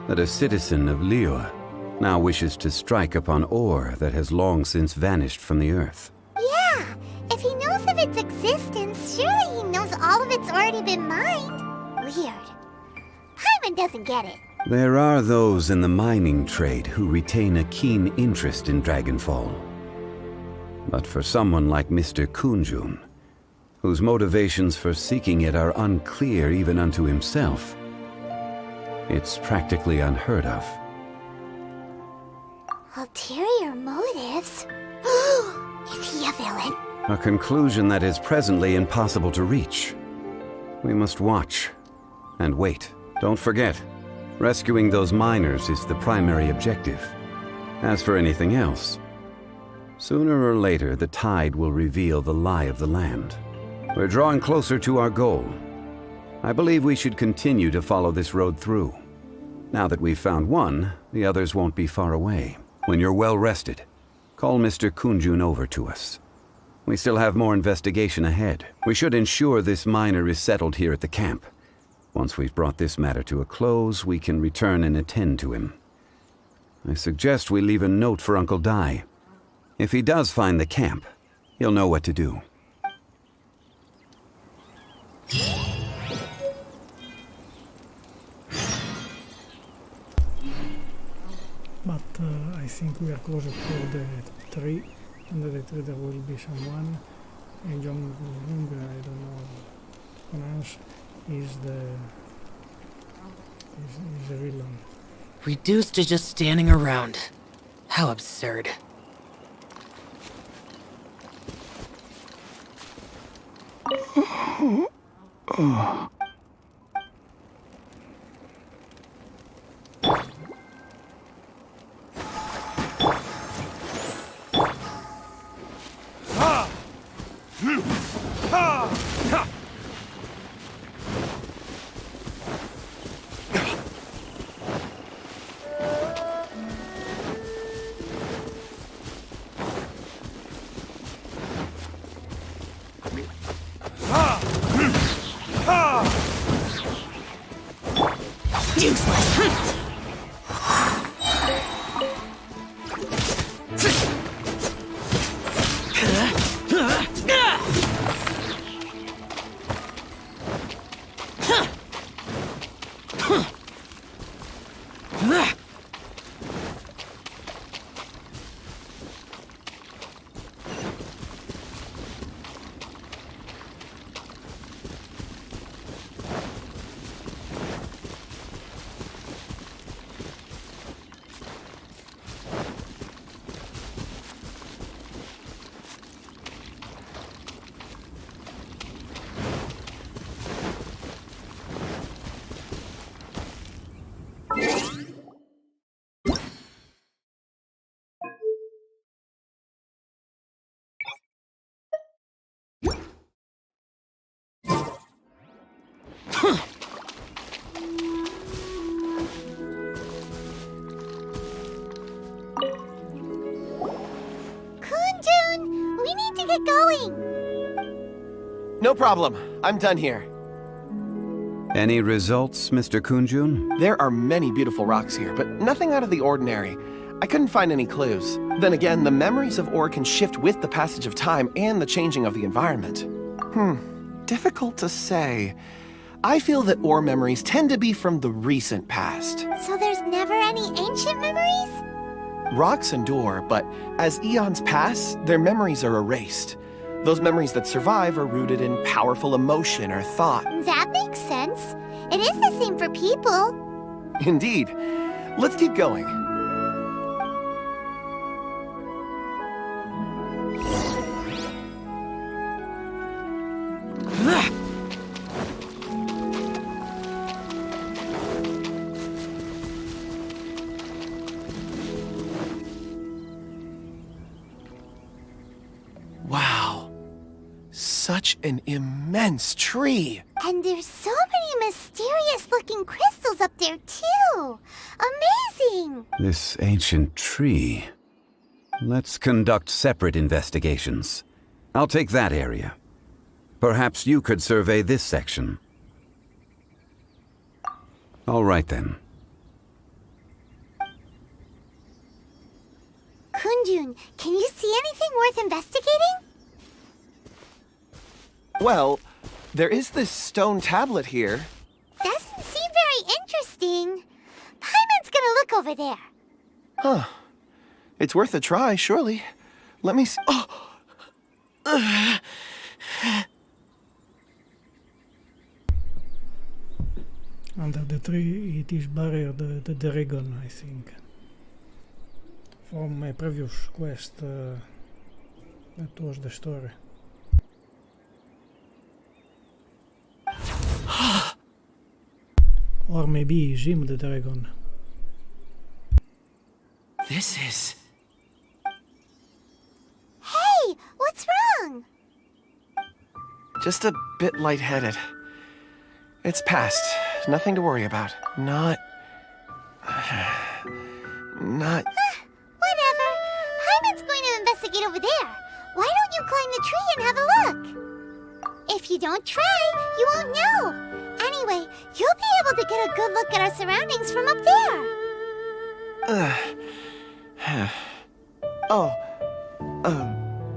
that a citizen of Liyue now wishes to strike upon ore that has long since vanished from the earth? Yeah, if he knows of its existence, surely he knows all of it's already been mined. Weird. Paimon doesn't get it. There are those in the mining trade who retain a keen interest in Dragonfall. But for someone like Mr. Kunjun, whose motivations for seeking it are unclear even unto himself, it's practically unheard of. Ulterior motives? Is he a villain? A conclusion that is presently impossible to reach. We must watch and wait. Don't forget, rescuing those miners is the primary objective. As for anything else, sooner or later the tide will reveal the lie of the land. We're drawing closer to our goal. I believe we should continue to follow this road through. Now that we've found one, the others won't be far away. When you're well rested, call Mr. Kunjun over to us. We still have more investigation ahead. We should ensure this miner is settled here at the camp. Once we've brought this matter to a close, we can return and attend to him. I suggest we leave a note for Uncle Dai. If he does find the camp, he'll know what to do. But I think we are closer to the tree. Under the tree there will be someone. And Zhongli, I don't know pronounce, is the villain. Reduced to just standing around. How absurd. No problem. I'm done here. Any results, Mr. Kunjun? There are many beautiful rocks here, but nothing out of the ordinary. I couldn't find any clues. Then again, the memories of ore can shift with the passage of time and the changing of the environment. Difficult to say. I feel that ore memories tend to be from the recent past. So there's never any ancient memories? Rocks endure, but as eons pass, their memories are erased. Those memories that survive are rooted in powerful emotion or thought. That makes sense. It is the same for people. Indeed. Let's keep going. Wow. Such an immense tree. And there's so many mysterious-looking crystals up there, too. Amazing! This ancient tree. Let's conduct separate investigations. I'll take that area. Perhaps you could survey this section. All right, then. Kunjun, can you see anything worth investigating? Well, there is this stone tablet here. Doesn't seem very interesting. Paimon's gonna look over there. Huh. It's worth a try, surely. Let me see. Oh! Under the tree, it is buried the dragon, I think. From my previous quest, that was the story. Or maybe Jim the dragon. This is... Hey, what's wrong? just a bit lightheaded. It's past. Nothing to worry about. Not... Whatever. Paimon's going to investigate over there. Why don't you climb the tree and have a look? If you don't try, you won't know. Anyway, you'll be able to get a good look at our surroundings from up there.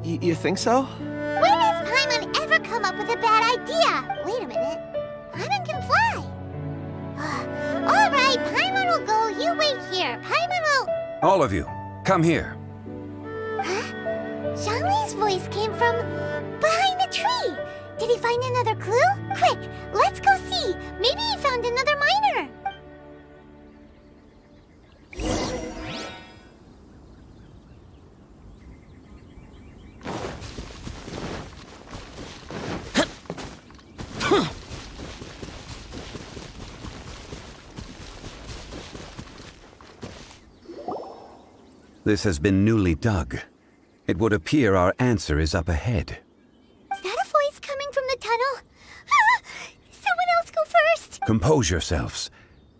You think so? When has Paimon ever come up with a bad idea? Wait a minute. Paimon can fly. All right, Paimon will go. You wait here. Paimon will... All of you, come here. Huh? Zhongli's voice came from behind the tree. Did he find another clue? Quick, let's go see. Maybe he found another miner. This has been newly dug. It would appear our answer is up ahead. Is that a voice coming from the tunnel? Someone else go first. Compose yourselves.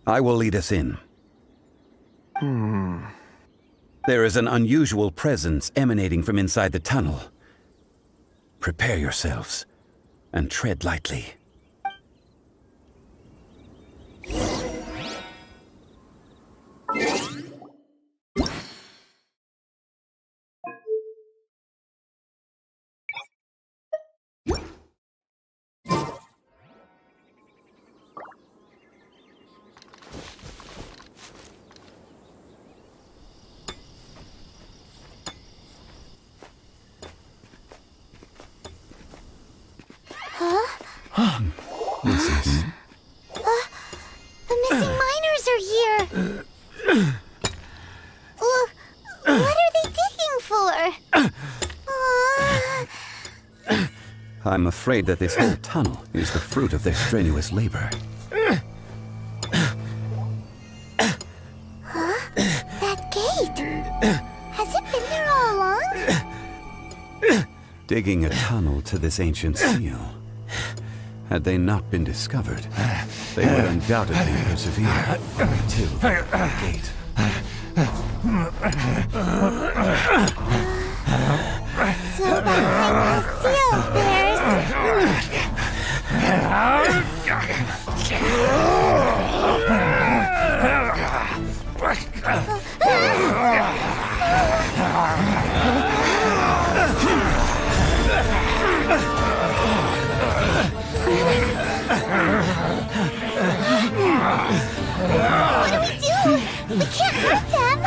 I will lead us in. There is an unusual presence emanating from inside the tunnel. Prepare yourselves and tread lightly. The missing miners are here. What are they digging for? I'm afraid that this whole tunnel is the fruit of their strenuous labor. That gate. Has it been there all along? Digging a tunnel to this ancient seal. Had they not been discovered, they would undoubtedly persevere until the gate. So behind the seal, there's... What do we do? We can't hurt them!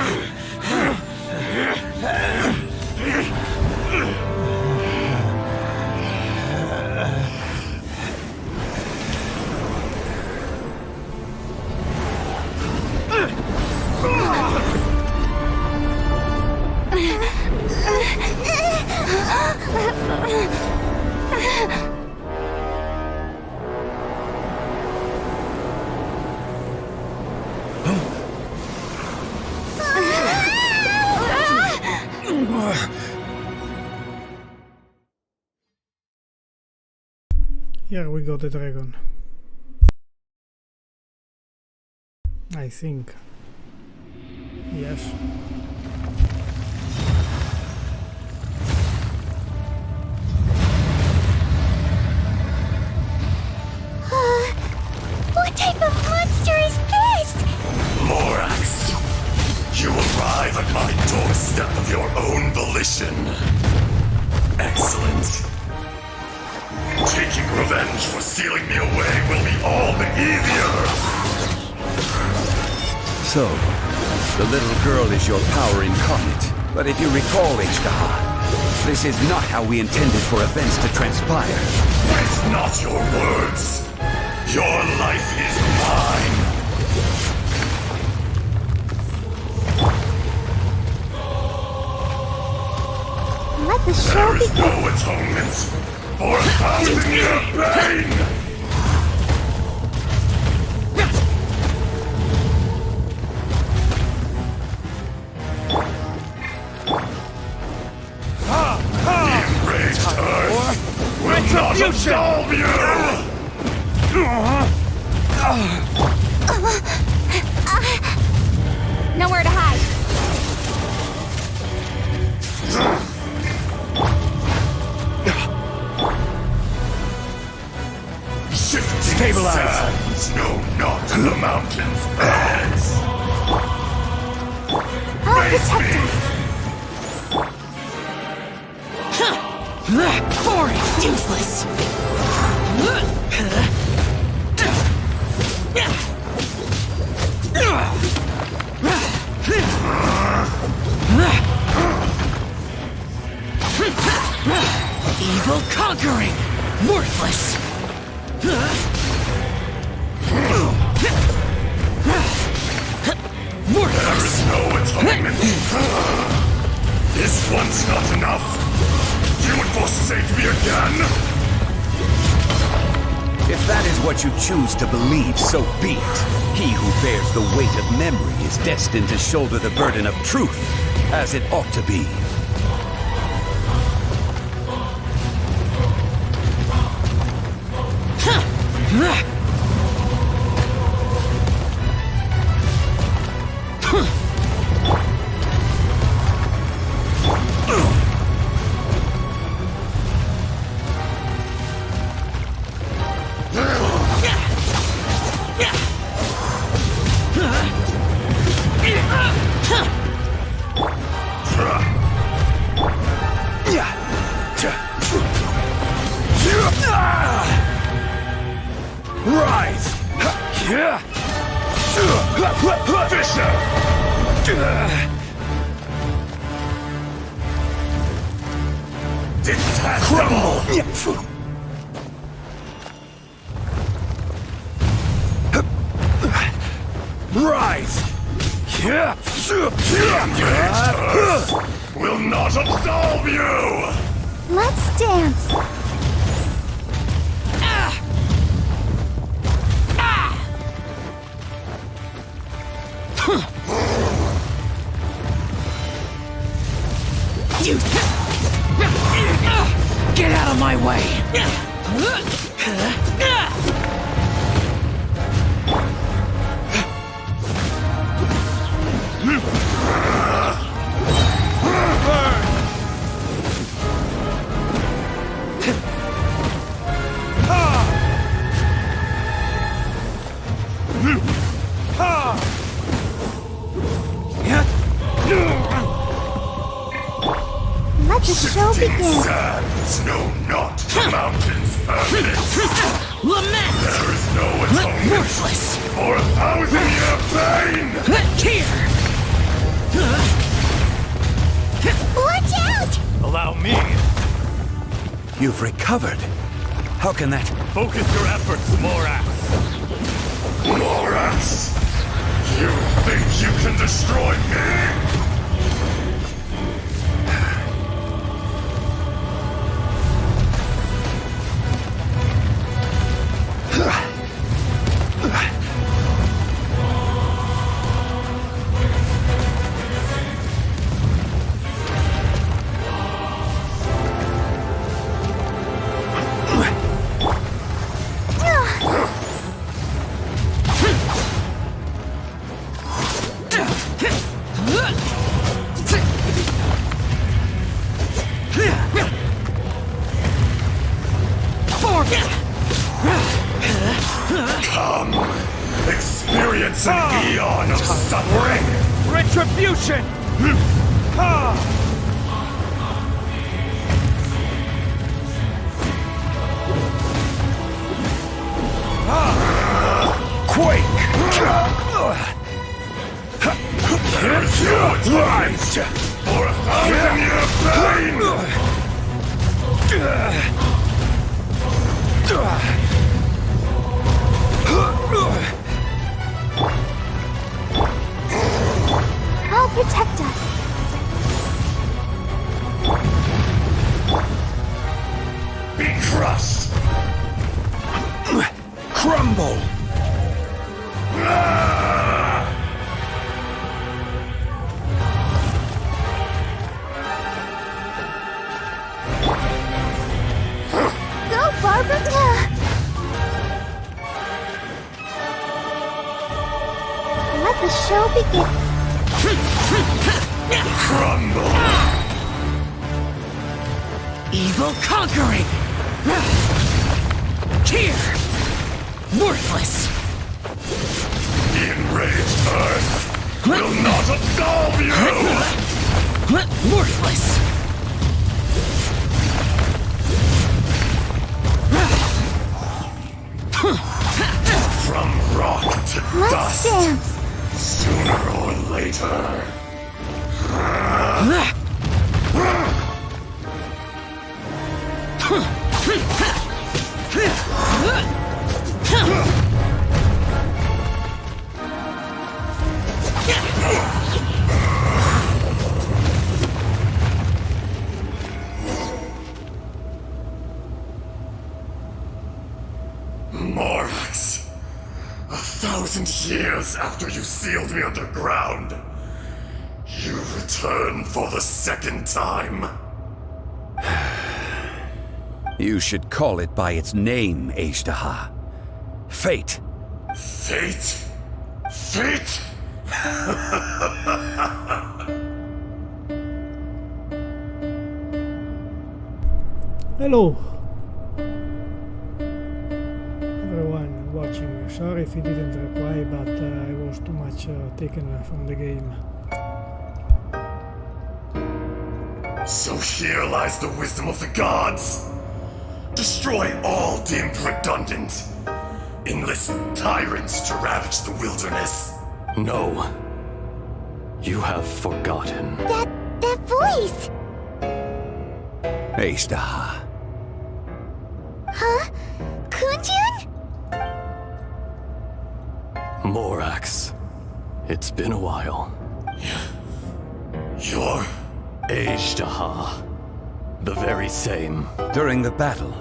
Here we go, the dragon. I think. Yes. What type of monster is this? Morax, you arrive at my doorstep of your own volition. Excellent. Taking revenge for sealing me away will be all the easier. So, the little girl is your power incarnate. But if you recall, Azhdaha, this is not how we intended for events to transpire. It's not your words. Your life is mine. Let the show There is begin. no atonement for 1,000-year pain. Not absolve you! Nowhere to hide. Shifting sands, no, not the mountain's beds. Face me! Boring! Useless! Evil conquering! Worthless! There is no atonement. This one's not enough. You would forsake me again? If that is what you choose to believe, so be it. He who bears the weight of memory is destined to shoulder the burden of truth, as it ought to be. Will not absolve you! Let's dance. You... Get out of my way! Worthless! For 1,000-year pain! Here! Watch out! Allow me. You've recovered. How can that... Focus your efforts, Morax. Morax! You think you can destroy me? Come, experience an eon of suffering! Retribution! Ha! Quake! Here's your prize for 1,000-year I'll protect us. Be crushed! Crumble! Go, Barberta! Let the show begin. Crumble! Evil conquering! Here! Worthless! The enraged Earth will not absolve you! Worthless! From rock to Let's dust, dance. sooner or later. Morax, 1,000 years after you sealed me underground, you return for the second time. You should call it by its name, Azhdaha. Fate. Fate? Fate? Hello everyone watching. Sorry if you didn't reply, but I was too much taken from the game. So here lies the wisdom of the gods. Destroy all deemed redundant. Enlist tyrants to ravage the wilderness. No. You have forgotten. That voice! Azhdaha. Huh? Kunjun? Morax. It's been a while. You're... Azhdaha. The very same. During the battle,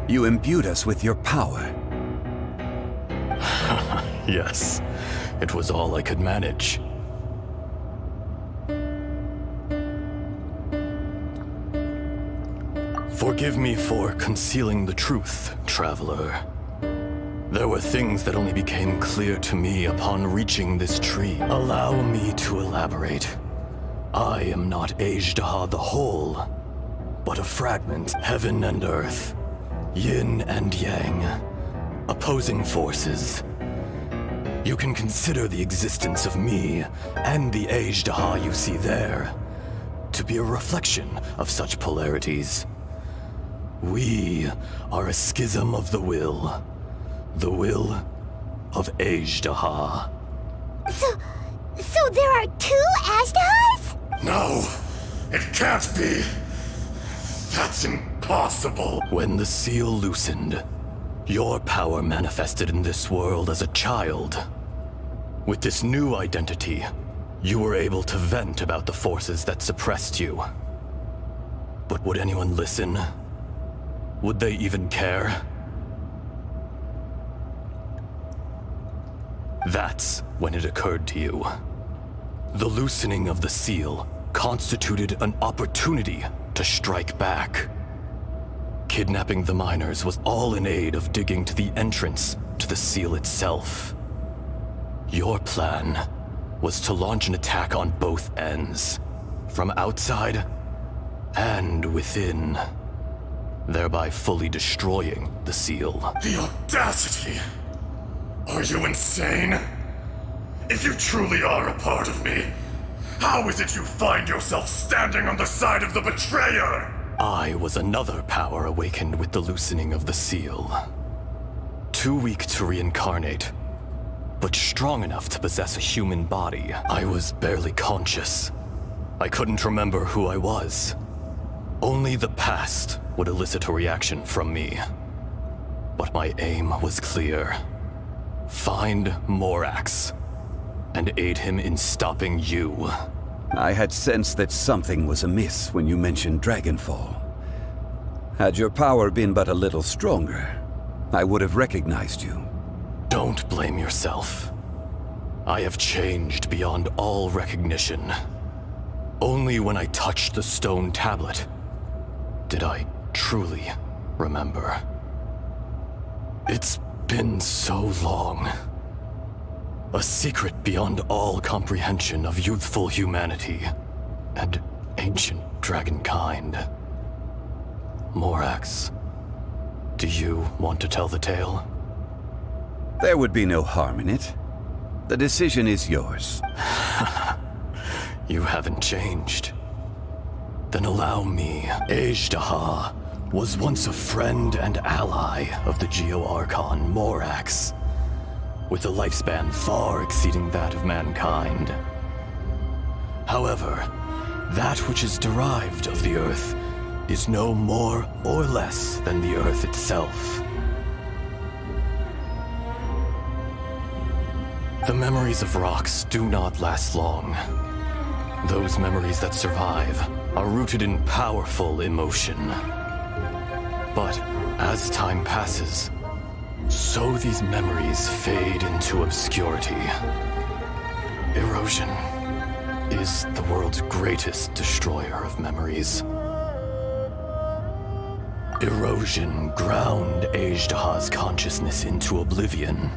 you imbued us with your power. Yes. It was all I could manage. Forgive me for concealing the truth, traveler. There were things that only became clear to me upon reaching this tree. Allow me to elaborate. I am not Azhdaha the whole, but a fragment. Heaven and earth, yin and yang, opposing forces. You can consider the existence of me and the Azhdaha you see there to be a reflection of such polarities. We are a schism of the will of Azhdaha. So there are 2 Azhdahas? No, it can't be. That's impossible. When the seal loosened, your power manifested in this world as a child. With this new identity, you were able to vent about the forces that suppressed you. But would anyone listen? Would they even care? That's when it occurred to you. The loosening of the seal constituted an opportunity to strike back. Kidnapping the miners was all in aid of digging to the entrance to the seal itself. Your plan was to launch an attack on both ends, from outside and within, thereby fully destroying the seal. The audacity! Are you insane? If you truly are a part of me, how is it you find yourself standing on the side of the betrayer? I was another power awakened with the loosening of the seal. Too weak to reincarnate, but strong enough to possess a human body. I was barely conscious. I couldn't remember who I was. Only the past would elicit a reaction from me. But my aim was clear. Find Morax and aid him in stopping you. I had sensed that something was amiss when you mentioned Dragonfall. Had your power been but a little stronger, I would have recognized you. Don't blame yourself. I have changed beyond all recognition. Only when I touched the stone tablet did I truly remember. It's been so long. A secret beyond all comprehension of youthful humanity and ancient dragonkind. Morax, do you want to tell the tale? There would be no harm in it. The decision is yours. You haven't changed. Then allow me. Azhdaha was once a friend and ally of the Geo-Archon Morax, with a lifespan far exceeding that of mankind. However, that which is derived of the Earth is no more or less than the Earth itself. The memories of rocks do not last long. Those memories that survive are rooted in powerful emotion. But as time passes, so these memories fade into obscurity. Erosion is the world's greatest destroyer of memories. Erosion ground Azhdaha's consciousness into oblivion.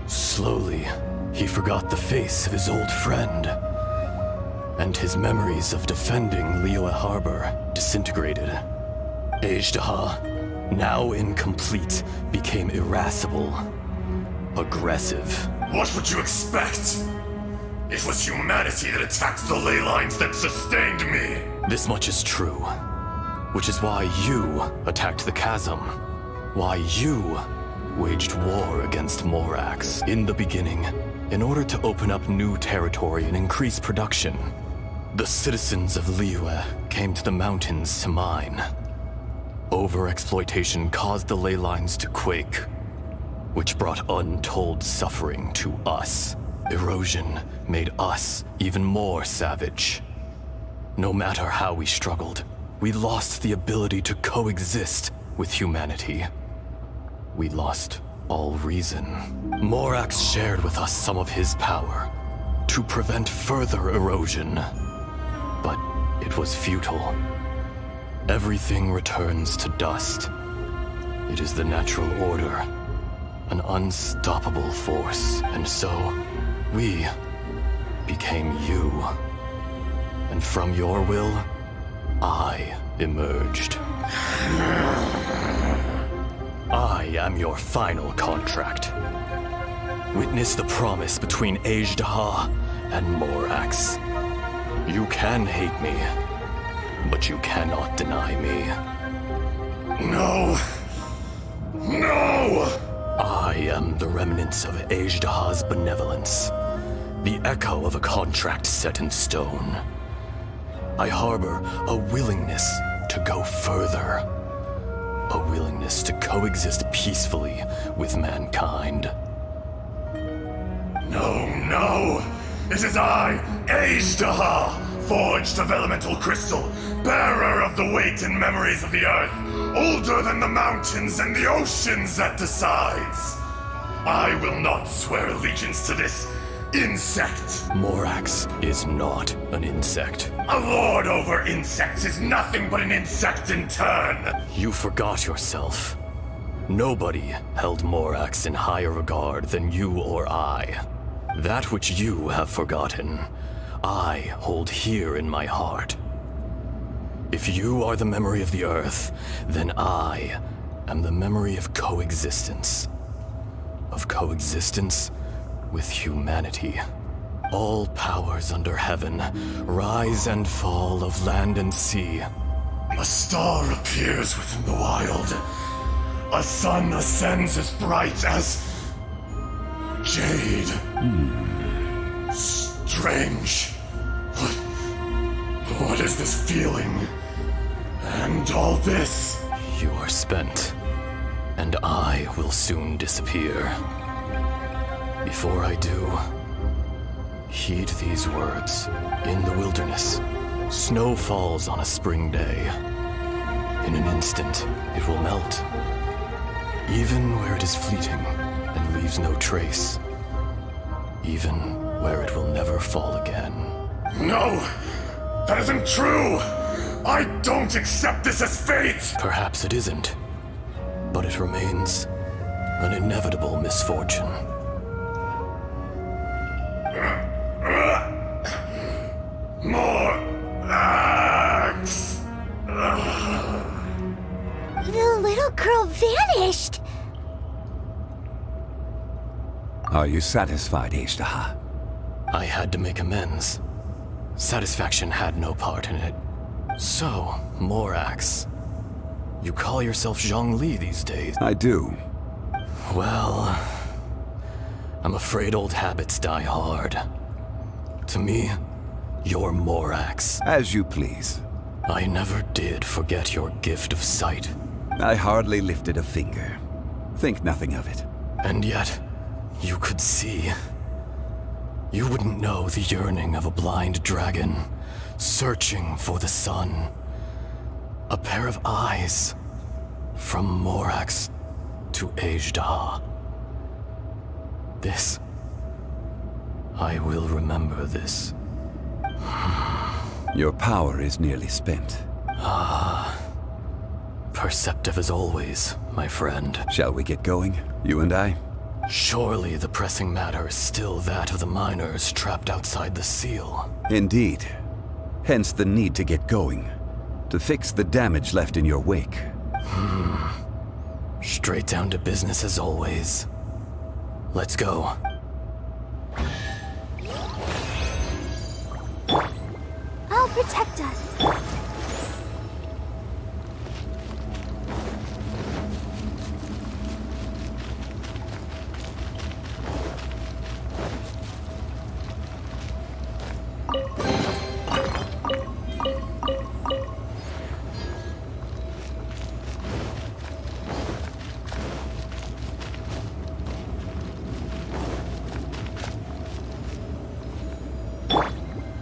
Slowly, he forgot the face of his old friend, and his memories of defending Liyue Harbor disintegrated. Azhdaha, now incomplete, became irascible, aggressive. What would you expect? It was humanity that attacked the ley lines that sustained me. This much is true, which is why you attacked the chasm, why you waged war against Morax. In the beginning, in order to open up new territory and increase production, the citizens of Liyue came to the mountains to mine. Overexploitation caused the ley lines to quake, which brought untold suffering to us. Erosion made us even more savage. No matter how we struggled, we lost the ability to coexist with humanity. We lost all reason. Morax shared with us some of his power to prevent further erosion, but it was futile. Everything returns to dust. It is the natural order, an unstoppable force, and so we became you. And from your will, I emerged. I am your final contract. Witness the promise between Azhdaha and Morax. You can hate me, but you cannot deny me. No. No! I I am the remnants of Azhdaha's benevolence, the echo of a contract set in stone. I harbor a willingness to go further, a willingness to coexist peacefully with mankind. No, no! It is I, Azhdaha, forged of elemental crystal, bearer of the weight and memories of the earth, older than the mountains and the oceans at the sides. I will not swear allegiance to this insect. Morax is not an insect. A lord over insects is nothing but an insect in turn. You forgot yourself. Nobody held Morax in higher regard than you or I. That which you have forgotten, I hold here in my heart. If you are the memory of the Earth, then I am the memory of coexistence. Of coexistence with humanity. All powers under heaven, rise and fall of land and sea. A star appears within the wild. A sun ascends as bright as jade. Strange. What is this feeling? And all this? You are spent, and I will soon disappear. Before I do, heed these words. In the wilderness, snow falls on a spring day. In an instant, it will melt. Even where it is fleeting and leaves no trace. Even where it will never fall again. No! That isn't true! I don't accept this as fate! Perhaps it isn't, but it remains an inevitable misfortune. More axe! The little girl vanished! Are you satisfied, Azhdaha? I had to make amends. Satisfaction had no part in it. So, Morax, you call yourself Zhongli these days? I do. Well, I'm afraid old habits die hard. To me, you're Morax. As you please. I never did forget your gift of sight. I hardly lifted a finger. Think nothing of it. And yet, you could see. You wouldn't know the yearning of a blind dragon, searching for the sun. A pair of eyes, from Morax to Azhdaha. This. I will remember this. Your power is nearly spent. Perceptive as always, my friend. Shall we get going, you and I? Surely the pressing matter is still that of the miners trapped outside the seal. Indeed. Hence the need to get going. To fix the damage left in your wake. Straight down to business as always. Let's go. I'll protect us.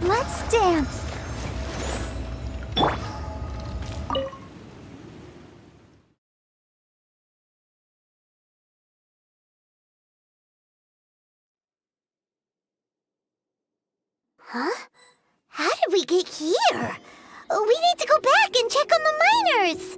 Let's dance. Huh? How did we get here? We need to go back and check on the miners.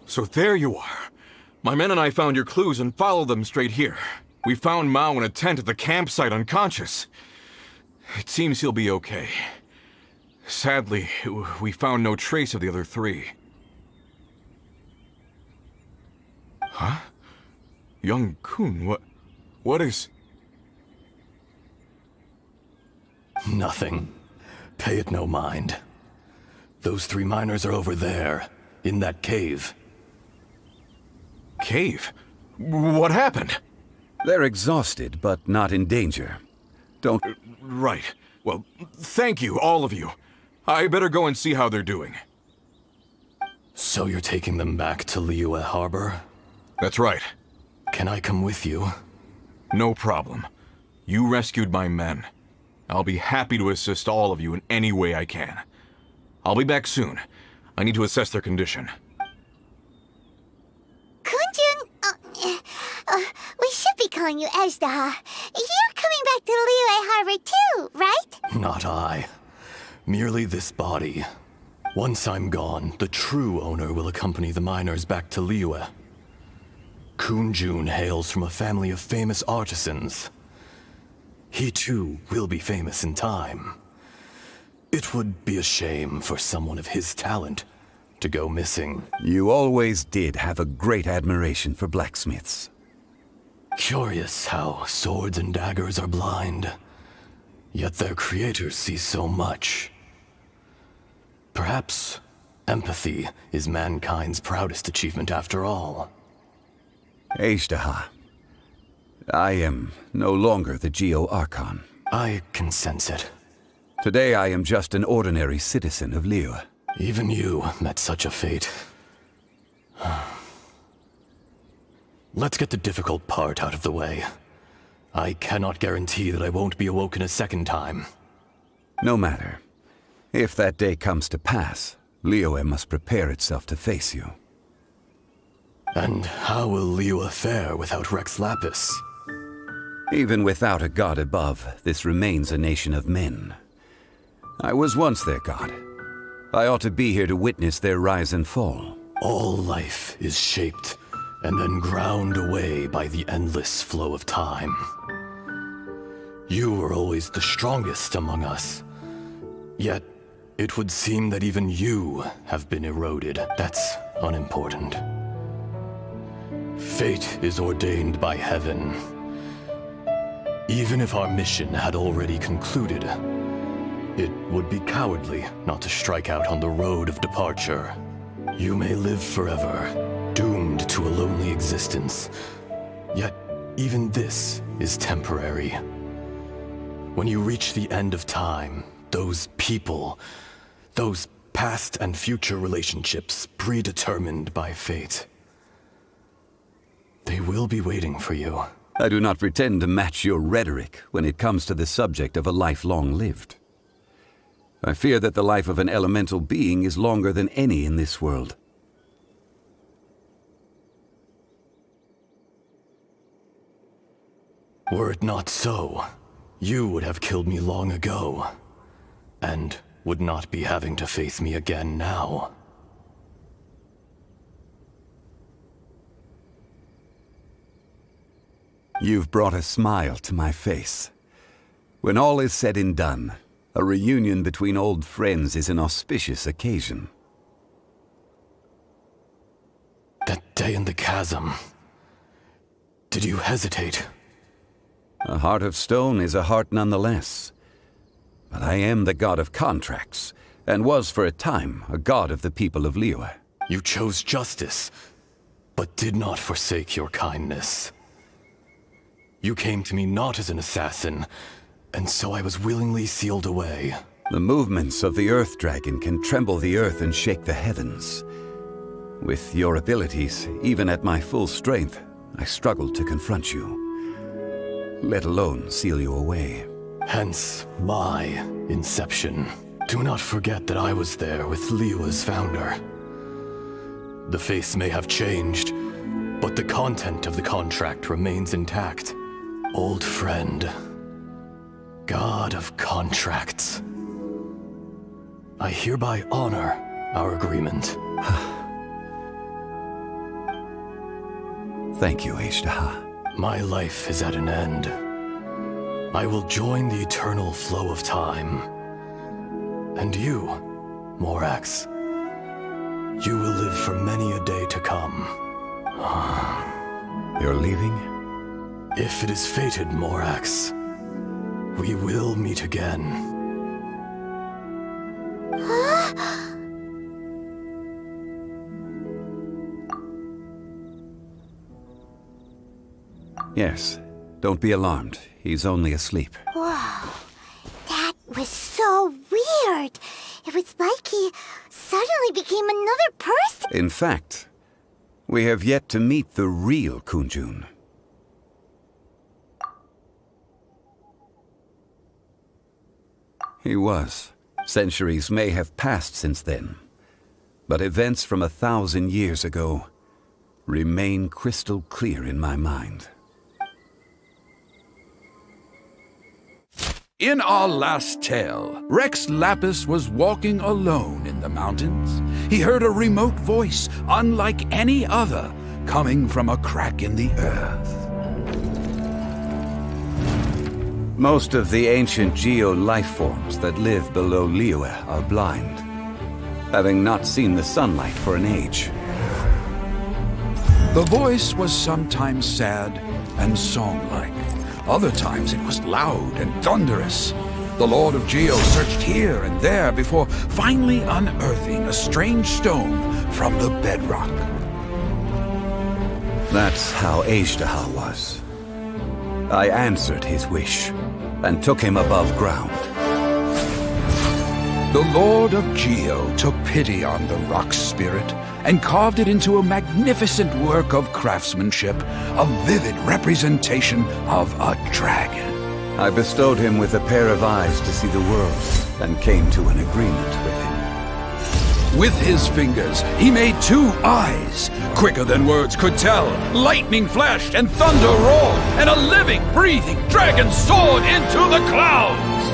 So there you are. My men and I found your clues and followed them straight here. We found Mao in a tent at the campsite unconscious. It seems he'll be okay. Sadly, we found no trace of the other three. Huh? Young Kun, what is... Nothing. Pay it no mind. Those 3 miners are over there, in that cave. Cave? What happened? They're exhausted, but not in danger. Don't... Right. Well, thank you, all of you. I better go and see how they're doing. So you're taking them back to Liyue Harbor? That's right. Can I come with you? No problem. You rescued my men. I'll be happy to assist all of you in any way I can. I'll be back soon. I need to assess their condition. Kunjun, we should be calling you Azhdaha. You're coming back to Liyue Harbor too, right? Not I. Merely this body. Once I'm gone, the true owner will accompany the miners back to Liyue. Kunjun hails from a family of famous artisans. He too will be famous in time. It would be a shame for someone of his talent to go missing. You always did have a great admiration for blacksmiths. Curious how swords and daggers are blind, yet their creators see so much. Perhaps empathy is mankind's proudest achievement after all. Azhdaha, I am no longer the Geo-Archon. I can sense it. Today I am just an ordinary citizen of Liyue. Even you met such a fate. Let's get the difficult part out of the way. I cannot guarantee that I won't be awoken a second time. No matter. If that day comes to pass, Liyue must prepare itself to face you. And how will Liyue fare without Rex Lapis? Even without a god above, this remains a nation of men. I was once their god. I ought to be here to witness their rise and fall. All life is shaped and then ground away by the endless flow of time. You were always the strongest among us. Yet, it would seem that even you have been eroded. That's unimportant. Fate is ordained by heaven. Even if our mission had already concluded, it would be cowardly not to strike out on the road of departure. You may live forever, doomed to a lonely existence. Yet, even this is temporary. When you reach the end of time, those people, those past and future relationships predetermined by fate, they will be waiting for you. I do not pretend to match your rhetoric when it comes to the subject of a life long lived. I fear that the life of an elemental being is longer than any in this world. Were it not so, you would have killed me long ago, and would not be having to face me again now. You've brought a smile to my face. When all is said and done, a reunion between old friends is an auspicious occasion. That day in the chasm, did you hesitate? A heart of stone is a heart nonetheless. But I am the god of contracts, and was for a time a god of the people of Liyue. You chose justice, but did not forsake your kindness. You came to me not as an assassin, and so I was willingly sealed away. The movements of the Earth Dragon can tremble the earth and shake the heavens. With your abilities, even at my full strength, I struggled to confront you. let alone seal you away. Hence my inception. Do not forget that I was there with Liyue's founder. The face may have changed, but the content of the contract remains intact. Old friend, God of contracts, I hereby honor our agreement. Thank you, Azhdaha. My life is at an end. I will join the eternal flow of time. And you, Morax, you will live for many a day to come. You're leaving? If it is fated, Morax, we will meet again. Yes. Don't be alarmed. He's only asleep. Whoa, that was so weird. It was like he suddenly became another person. In fact, we have yet to meet the real Kunjun. He was. Centuries may have passed since then, but events from 1,000 years ago remain crystal clear in my mind. In our last tale, Rex Lapis was walking alone in the mountains. He heard a remote voice, unlike any other, coming from a crack in the earth. Most of the ancient geo-life forms that live below Liyue are blind, having not seen the sunlight for an age. The voice was sometimes sad and song-like. Other times it was loud and thunderous. The Lord of Geo searched here and there before finally unearthing a strange stone from the bedrock. That's how Azhdaha was. I answered his wish and took him above ground. The Lord of Geo took pity on the rock spirit and carved it into a magnificent work of craftsmanship, a vivid representation of a dragon. I bestowed him with a pair of eyes to see the world and came to an agreement with him. With his fingers, he made 2 eyes, quicker than words could tell. Lightning flashed and thunder roared, and a living, breathing dragon soared into the clouds.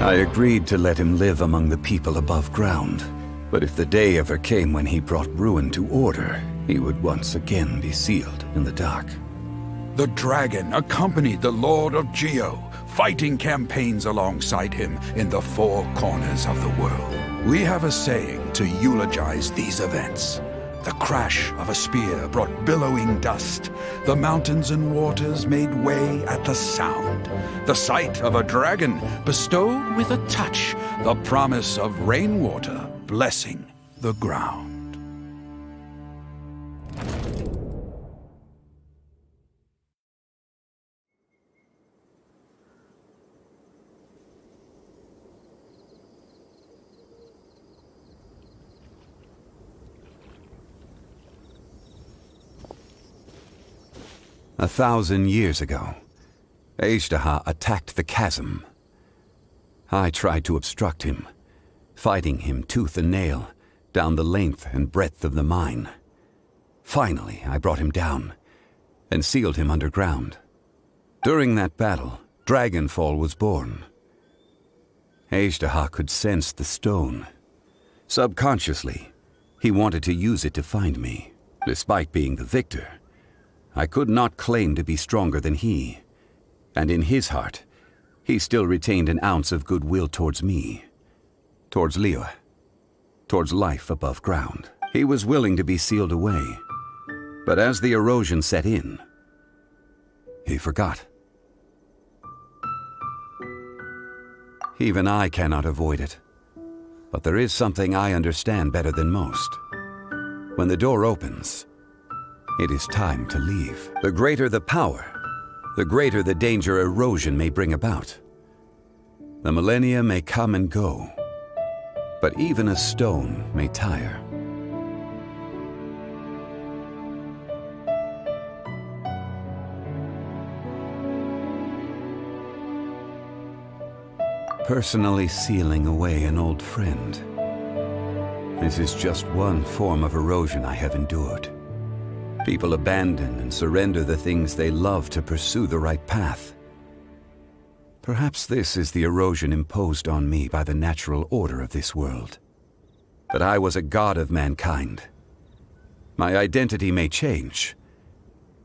I agreed to let him live among the people above ground. But if the day ever came when he brought ruin to order, he would once again be sealed in the dark. The dragon accompanied the Lord of Geo, fighting campaigns alongside him in the 4 corners of the world. We have a saying to eulogize these events. The crash of a spear brought billowing dust. The mountains and waters made way at the sound. The sight of a dragon bestowed with a touch the promise of rainwater blessing the ground. A 1,000 years ago, Azhdaha attacked the chasm. I tried to obstruct him, fighting him tooth and nail down the length and breadth of the mine. Finally, I brought him down and sealed him underground. During that battle, Dragonfall was born. Azhdaha could sense the stone. Subconsciously, he wanted to use it to find me. Despite being the victor, I could not claim to be stronger than he, and in his heart, he still retained an ounce of goodwill towards me, towards Liyue, towards life above ground. He was willing to be sealed away, but as the erosion set in, he forgot. Even I cannot avoid it, but there is something I understand better than most. When the door opens, it is time to leave. The greater the power, the greater the danger erosion may bring about. The millennia may come and go, but even a stone may tire. Personally sealing away an old friend. This is just one form of erosion I have endured. People abandon and surrender the things they love to pursue the right path. Perhaps this is the erosion imposed on me by the natural order of this world. But I was a god of mankind. My identity may change,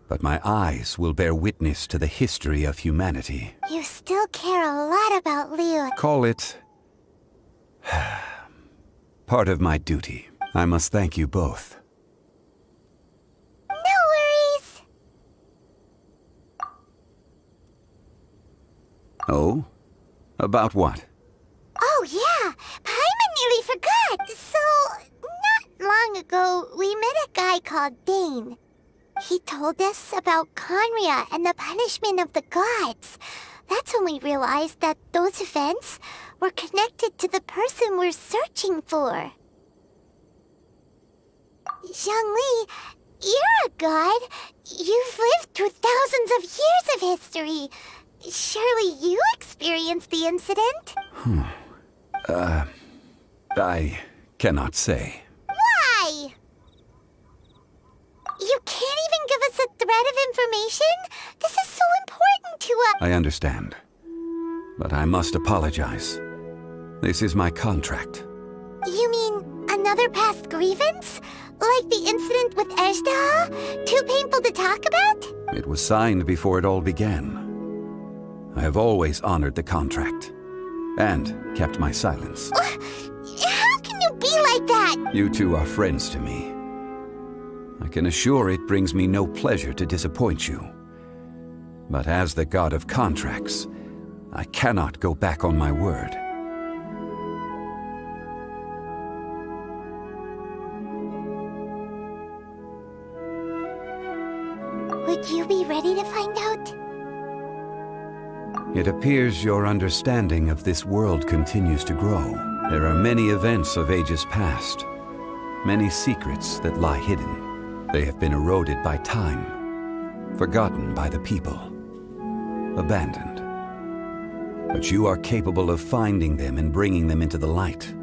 but my eyes will bear witness to the history of humanity. You still care a lot about Liu. Call it part of my duty. I must thank you both. No worries. Oh? About what? Oh yeah, Paimon nearly forgot. So, not long ago, we met a guy called Dane. He told us about Conria and the punishment of the gods. That's when we realized that those events were connected to the person we're searching for. Zhongli, you're a god. You've lived through thousands of years of history. Surely you experienced the incident? I cannot say. Why? You can't even give us a thread of information? This is so important to us. I understand. But I must apologize. This is my contract. You mean another past grievance? Like the incident with Azhdaha? Too painful to talk about? It was signed before it all began. I have always honored the contract. And kept my silence. How can you be like that? You two are friends to me. I can assure it brings me no pleasure to disappoint you. But as the god of contracts, I cannot go back on my word. Would you be ready to find out? It appears your understanding of this world continues to grow. There are many events of ages past, many secrets that lie hidden. They have been eroded by time, forgotten by the people, abandoned. But you are capable of finding them and bringing them into the light.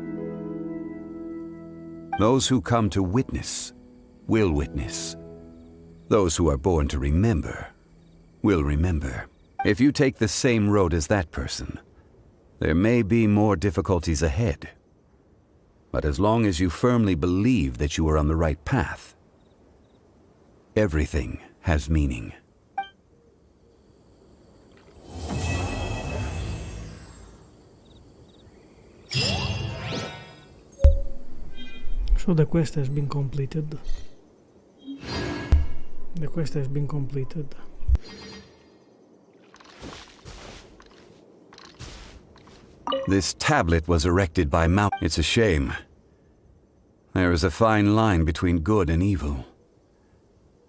Those who come to witness will witness. Those who are born to remember will remember. If you take the same road as that person, there may be more difficulties ahead. But as long as you firmly believe that you are on the right path, everything has meaning. So the quest has been completed. The quest has been completed. This tablet was erected by Mount. It's a shame. There is a fine line between good and evil.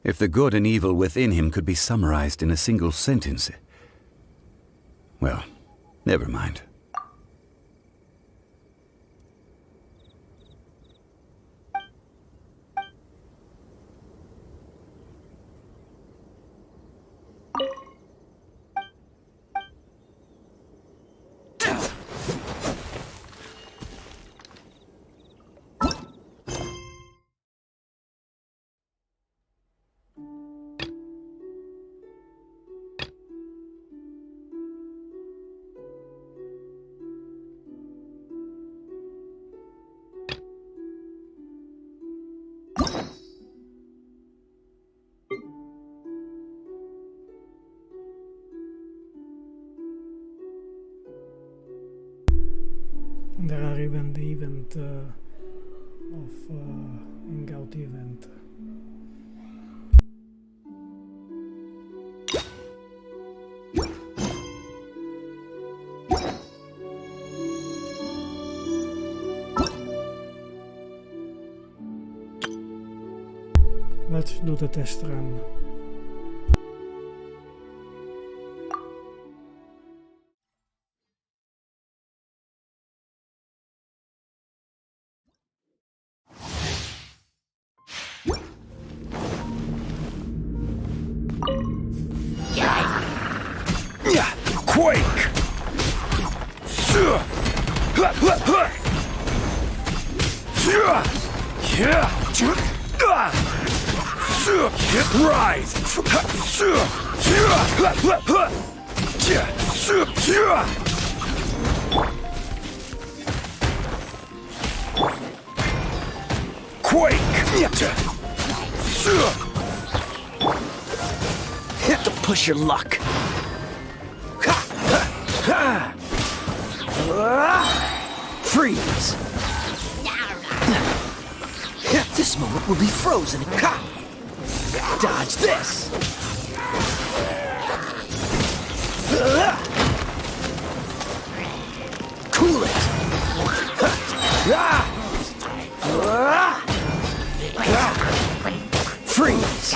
If the good and evil within him could be summarized in a single sentence... Well, never mind. There are even the event of Hangout event. Let's do the test run. Quake! Rise! Quake! Hit to push your luck. Freeze! This moment will be frozen. Dodge this! Cool it! Freeze!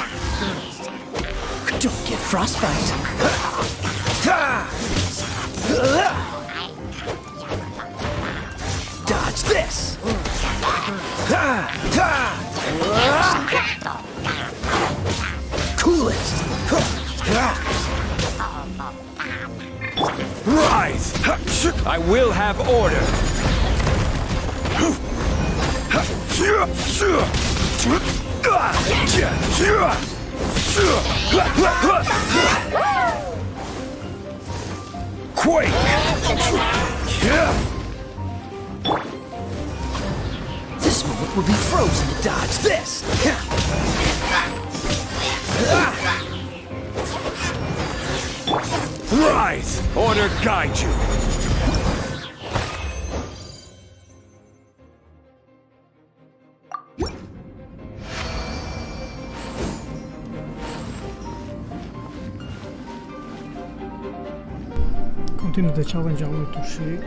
Don't get frostbite! Dodge this! Cool it! Rise! I will have order! Quake! This moment will be frozen. Dodge this! Rise! Order guide you! Continue the challenge only to see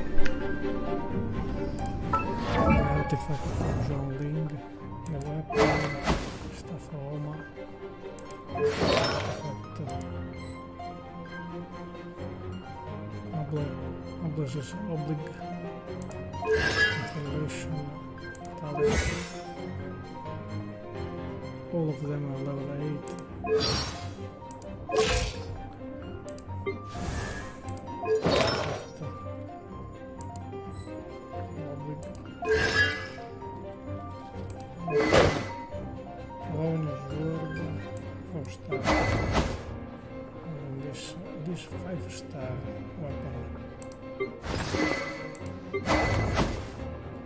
the artifact of Zhongli, the weapon, stuff armor, artifact, obliges, information, talent. All of them are level 8. This 5-star weapon.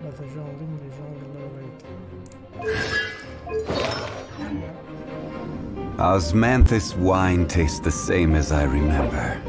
But the Zhongli is only level 8. Osmanthus wine tastes the same as I remember.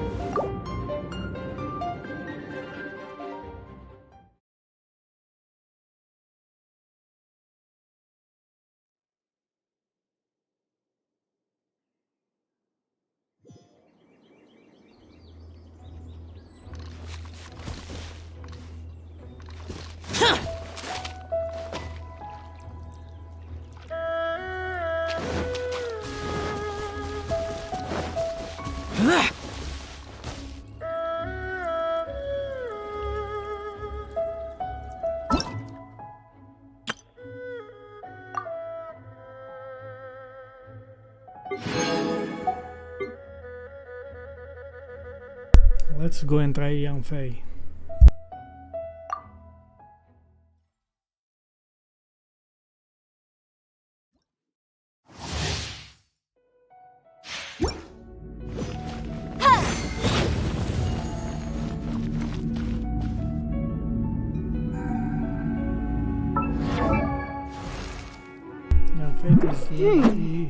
Let's go and try Young Fei.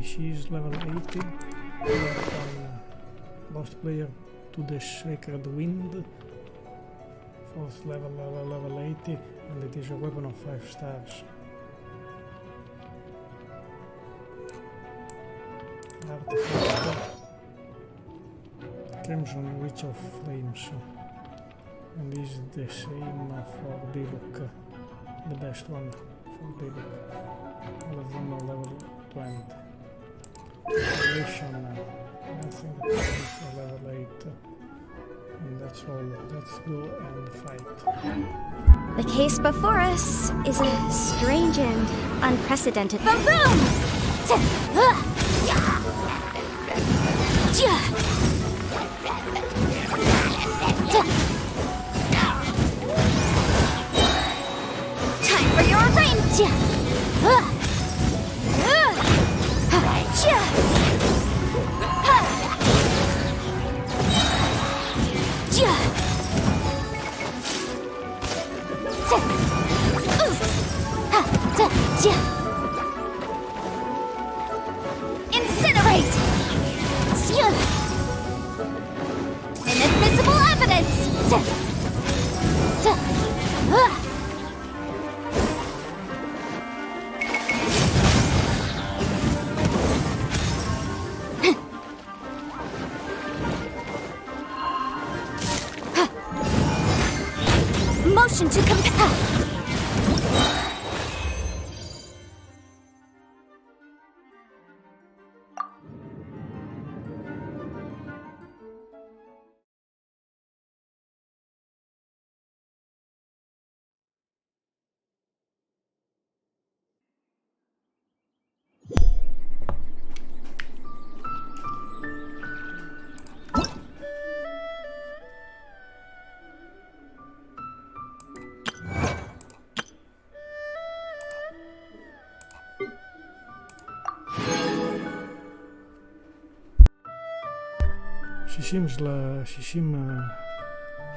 She's level 80. Lost player to the Sacred Wind. 4th level, level 80, and it is a weapon of 5 stars. Artifact. Crimson Witch of Flames. And this is the same for Diluc. The best one for Diluc. All of them are level 20. Preparation, nothing is level 8. And that's all. Let's go and fight. The case before us is a strange and unprecedented. Boom! Incinerate! Inadmissible evidence! Motion to compel!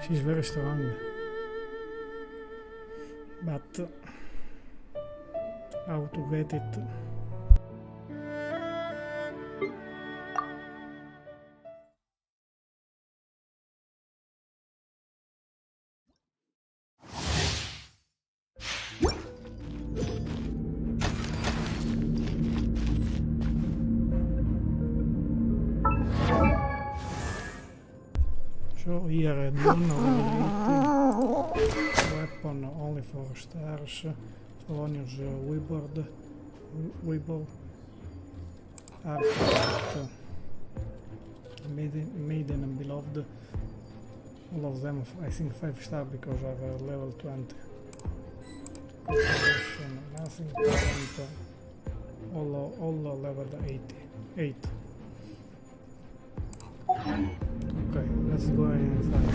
She's very strong, but how to get it? So here a done already. Weapon only for stars. Thelonious Weeble. Artifact. Maiden and Beloved. All of them, I think 5-star because are level 20. Nothing important. All level 8. Okay, let's go inside.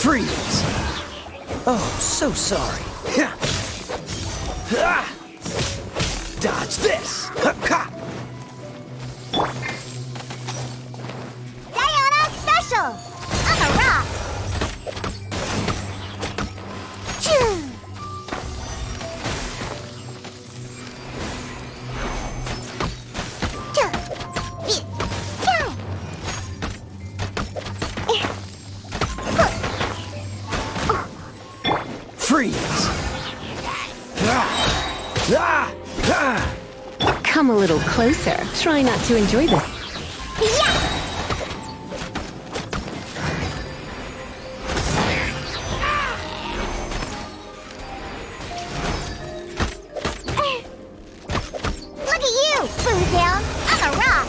Freeze! Oh, so sorry. Dodge this! Diana Special! I'm a rock! Freeze! Come a little closer. Try not to enjoy this. go, Boozound! I'm a rock!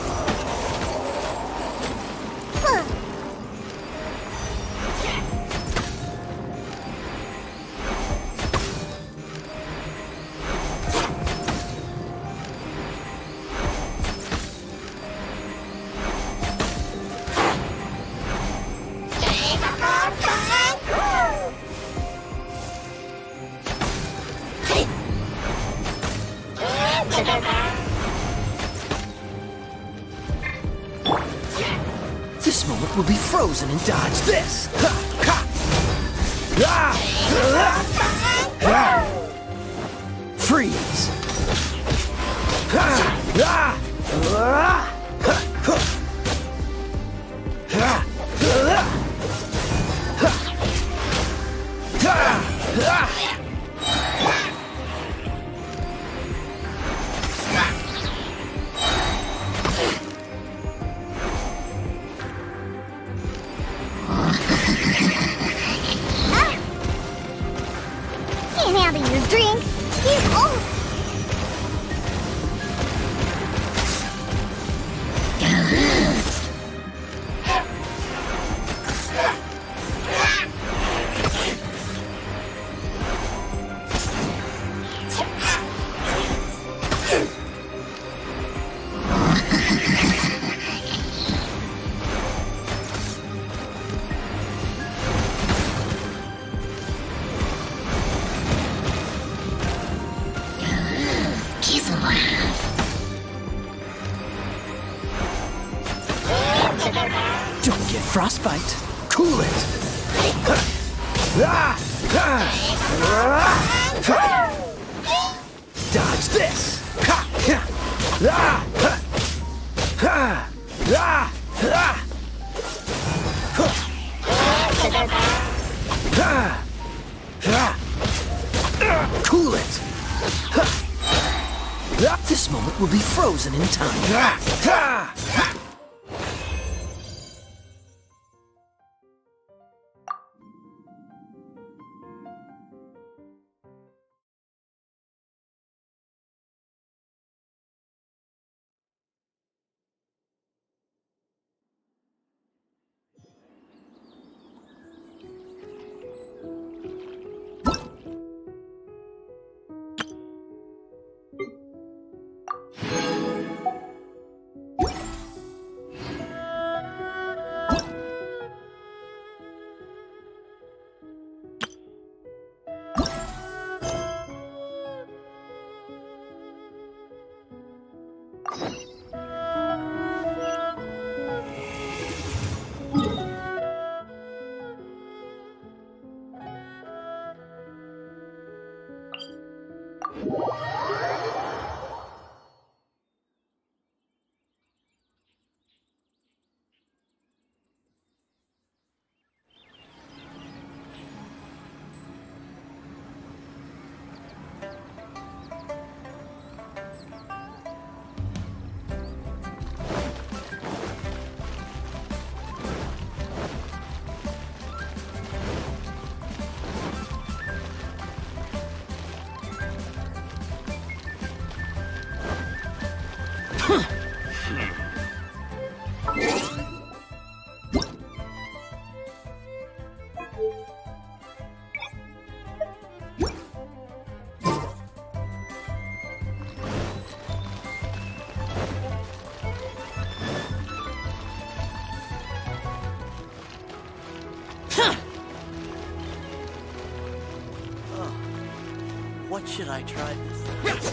Ugh. This moment will be frozen and dodge this! Freeze! Can't handle your drink. Don't get frostbite. Cool it. Dodge this. Cool it. This moment will be frozen in time. What should I try this?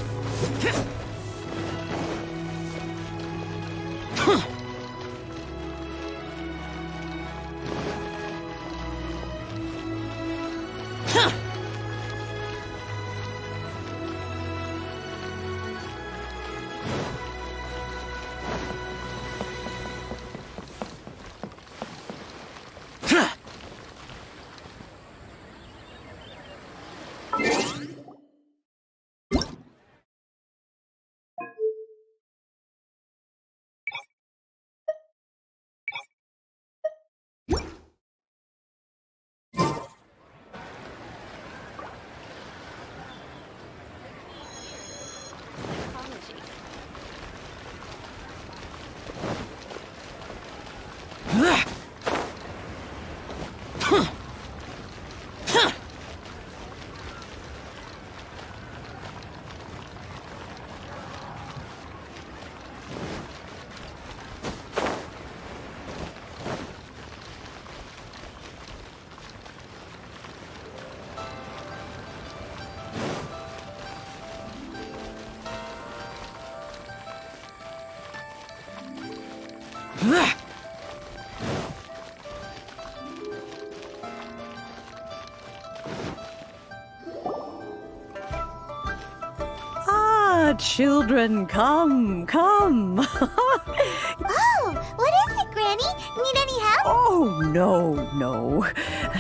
Children, come, come. Oh, what is it, Granny? Need any help? Oh, no.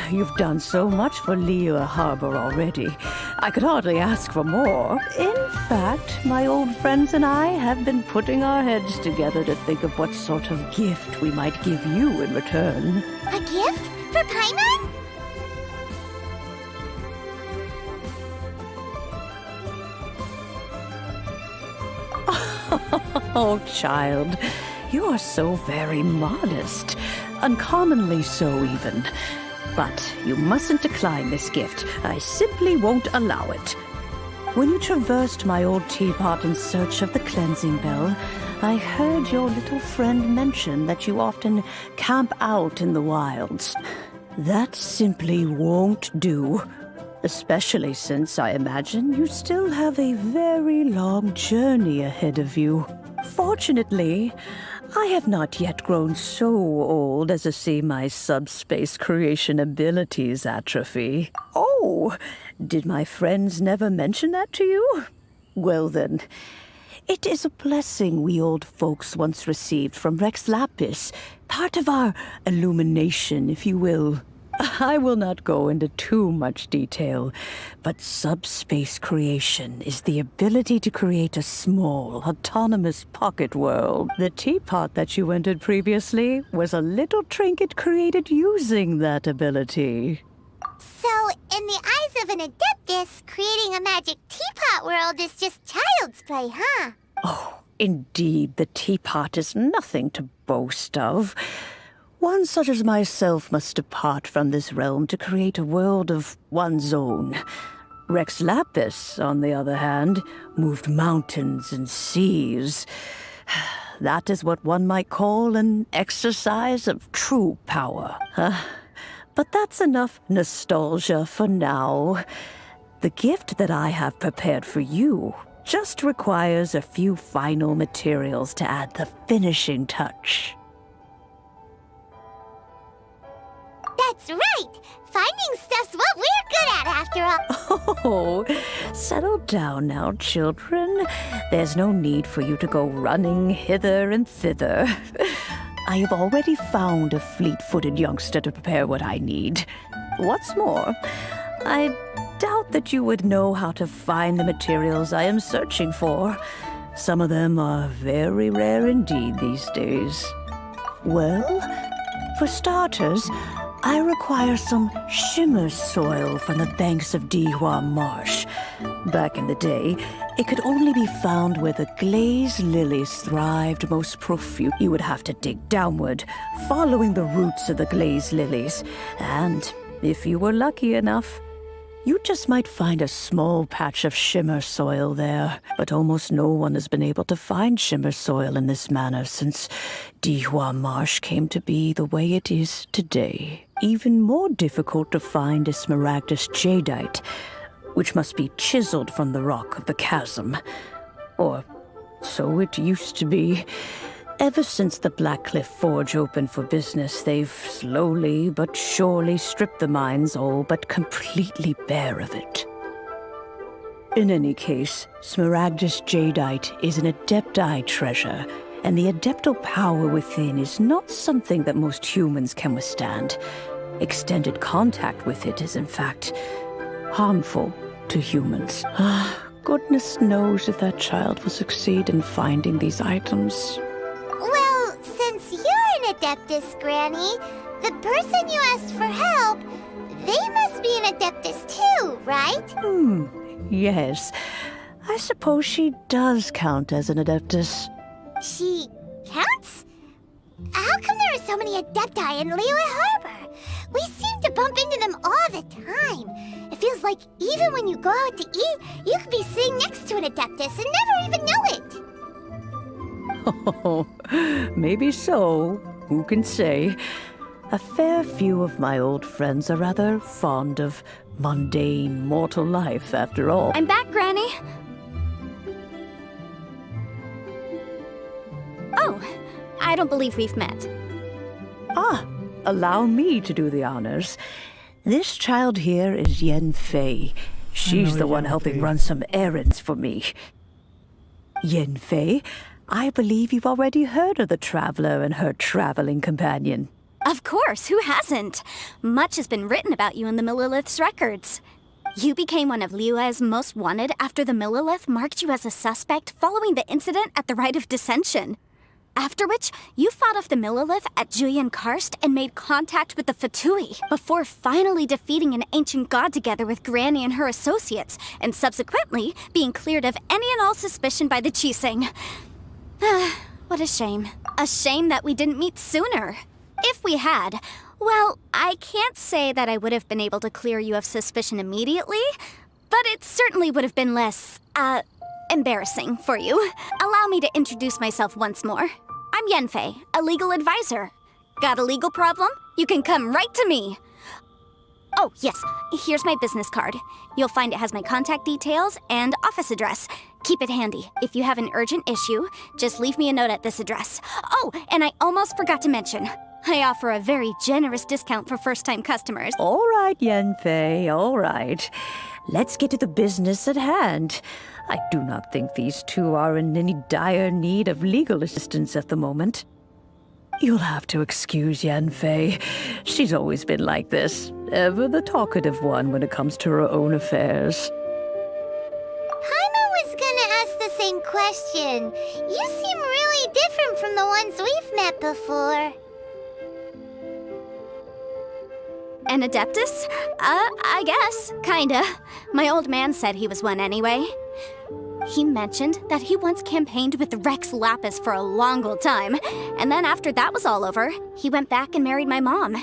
You've done so much for Liyue Harbor already. I could hardly ask for more. In fact, my old friends and I have been putting our heads together to think of what sort of gift we might give you in return. A gift? For Paimon? Oh, child, you are so very modest. Uncommonly so, even. But you mustn't decline this gift. I simply won't allow it. When you traversed my old teapot in search of the cleansing bell, I heard your little friend mention that you often camp out in the wilds. That simply won't do. Especially since I imagine you still have a very long journey ahead of you. Fortunately, I have not yet grown so old as to see my subspace creation abilities atrophy. Oh, did my friends never mention that to you? Well then, it is a blessing we old folks once received from Rex Lapis, part of our illumination, if you will. I will not go into too much detail, but subspace creation is the ability to create a small, autonomous pocket world. The teapot that you entered previously was a little trinket created using that ability. So, in the eyes of an Adeptus, creating a magic teapot world is just child's play, huh? Oh, indeed, the teapot is nothing to boast of. One such as myself must depart from this realm to create a world of one's own. Rex Lapis, on the other hand, moved mountains and seas. That is what one might call an exercise of true power. But that's enough nostalgia for now. The gift that I have prepared for you just requires a few final materials to add the finishing touch. That's right! Finding stuff's what we're good at, after all. Oh, settle down now, children. There's no need for you to go running hither and thither. I have already found a fleet-footed youngster to prepare what I need. What's more, I doubt that you would know how to find the materials I am searching for. Some of them are very rare indeed these days. Well, for starters, I require some shimmer soil from the banks of Dihua Marsh. Back in the day, it could only be found where the glazed lilies thrived most profuse. You would have to dig downward, following the roots of the glazed lilies. And if you were lucky enough, you just might find a small patch of shimmer soil there. But almost no one has been able to find shimmer soil in this manner since Dihua Marsh came to be the way it is today. Even more difficult to find is Smaragdus Jadeite, which must be chiseled from the rock of the chasm. Or so it used to be. Ever since the Blackcliff Forge opened for business, they've slowly but surely stripped the mines all but completely bare of it. In any case, Smaragdus Jadeite is an Adepti treasure, and the adeptal power within is not something that most humans can withstand. Extended contact with it is, in fact, harmful to humans. Goodness knows if that child will succeed in finding these items. Well, since you're an Adeptus, Granny, the person you asked for help, they must be an Adeptus too, right? Yes. I suppose she does count as an Adeptus. She counts? How come there are so many Adepti in Liyue Harbor? We seem to bump into them all the time. It feels like even when you go out to eat, you could be sitting next to an Adeptus and never even know it. Oh, maybe so. Who can say? A fair few of my old friends are rather fond of mundane mortal life, after all. I'm back, Granny. Oh, I don't believe we've met. Ah, allow me to do the honors. This child here is Yen Fei. She's the one helping run some errands for me. Yen Fei, I believe you've already heard of the traveler and her traveling companion. Of course, who hasn't? Much has been written about you in the Millilith's records. You became one of Liyue's most wanted after the Millilith marked you as a suspect following the incident at the Rite of Dissension. After which, you fought off the Millilith at Julian Karst and made contact with the Fatui, before finally defeating an ancient god together with Granny and her associates, and subsequently being cleared of any and all suspicion by the Chiseng. What a shame. A shame that we didn't meet sooner. If we had, well, I can't say that I would have been able to clear you of suspicion immediately, but it certainly would have been less, embarrassing for you. Allow me to introduce myself once more. I'm Yenfei, a legal advisor. Got a legal problem? You can come right to me. Oh, yes, here's my business card. You'll find it has my contact details and office address. Keep it handy. If you have an urgent issue, just leave me a note at this address. Oh, and I almost forgot to mention, I offer a very generous discount for first-time customers. All right, Yenfei, all right. Let's get to the business at hand. I do not think these two are in any dire need of legal assistance at the moment. You'll have to excuse Yenfei. She's always been like this, ever the talkative one when it comes to her own affairs. Paimon was gonna ask the same question. You seem really different from the ones we've met before. An Adeptus? I guess, kinda. My old man said he was one anyway. He mentioned that he once campaigned with Rex Lapis for a long old time, and then after that was all over, he went back and married my mom.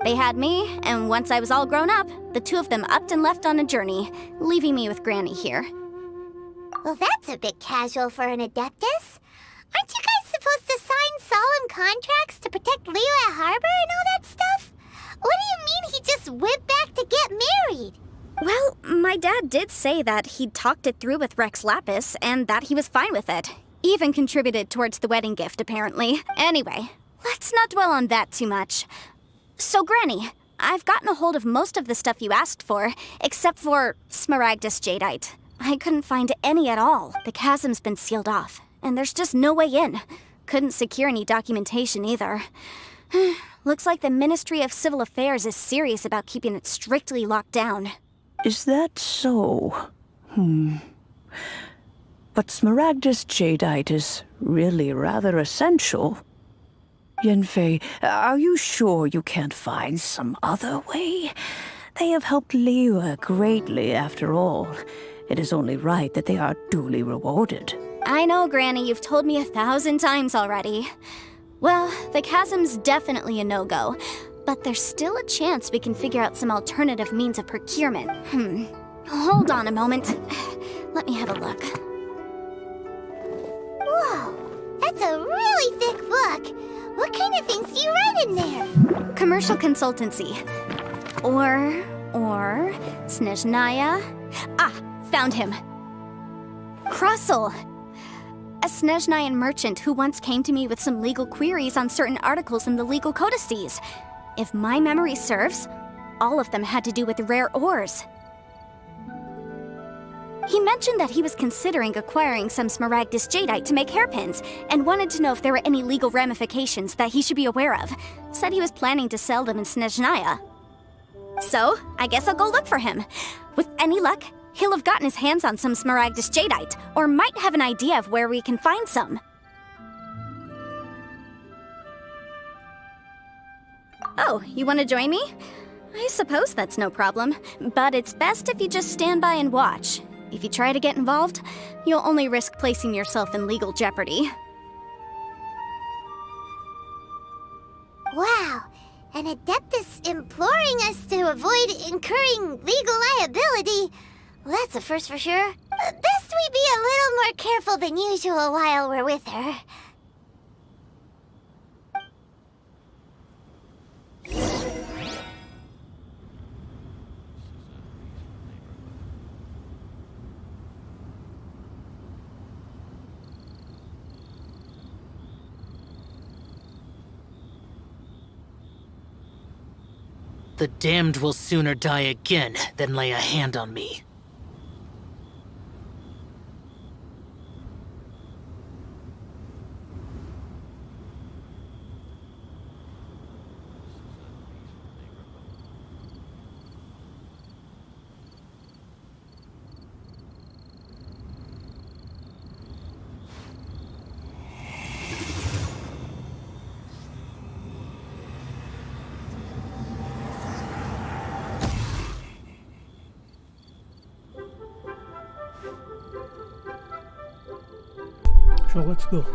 They had me, and once I was all grown up, the two of them upped and left on a journey, leaving me with Granny here. Well, that's a bit casual for an Adeptus. Aren't you guys supposed to sign solemn contracts to protect Liyue Harbor and all that stuff? What do you mean he just went back to get married? Well, my dad did say that he'd talked it through with Rex Lapis and that he was fine with it. Even contributed towards the wedding gift, apparently. Anyway, let's not dwell on that too much. So, Granny, I've gotten a hold of most of the stuff you asked for, except for Smaragdus Jadeite. I couldn't find any at all. The chasm's been sealed off, and there's just no way in. Couldn't secure any documentation either. Looks like the Ministry of Civil Affairs is serious about keeping it strictly locked down. Is that so? But Smaragdus Jadeite is really rather essential. Yenfei, are you sure you can't find some other way? They have helped Liyue greatly, after all. It is only right that they are duly rewarded. I know, Granny, you've told me 1,000 times already. Well, the chasm's definitely a no-go, but there's still a chance we can figure out some alternative means of procurement. Hold on a moment. Let me have a look. Whoa, that's a really thick book. What kind of things do you write in there? Commercial consultancy. Or Snezhnaya. Ah, found him. Krusel. A Snezhnayan merchant who once came to me with some legal queries on certain articles in the legal codices. If my memory serves, all of them had to do with rare ores. He mentioned that he was considering acquiring some Smaragdus Jadeite to make hairpins, and wanted to know if there were any legal ramifications that he should be aware of. Said he was planning to sell them in Snezhnaya. So, I guess I'll go look for him. With any luck, he'll have gotten his hands on some Smaragdus Jadeite, or might have an idea of where we can find some. Oh, you want to join me? I suppose that's no problem, but it's best if you just stand by and watch. If you try to get involved, you'll only risk placing yourself in legal jeopardy. Wow, an Adeptus imploring us to avoid incurring legal liability. Well, that's a first for sure. Best we be a little more careful than usual while we're with her. The damned will sooner die again than lay a hand on me. So let's go.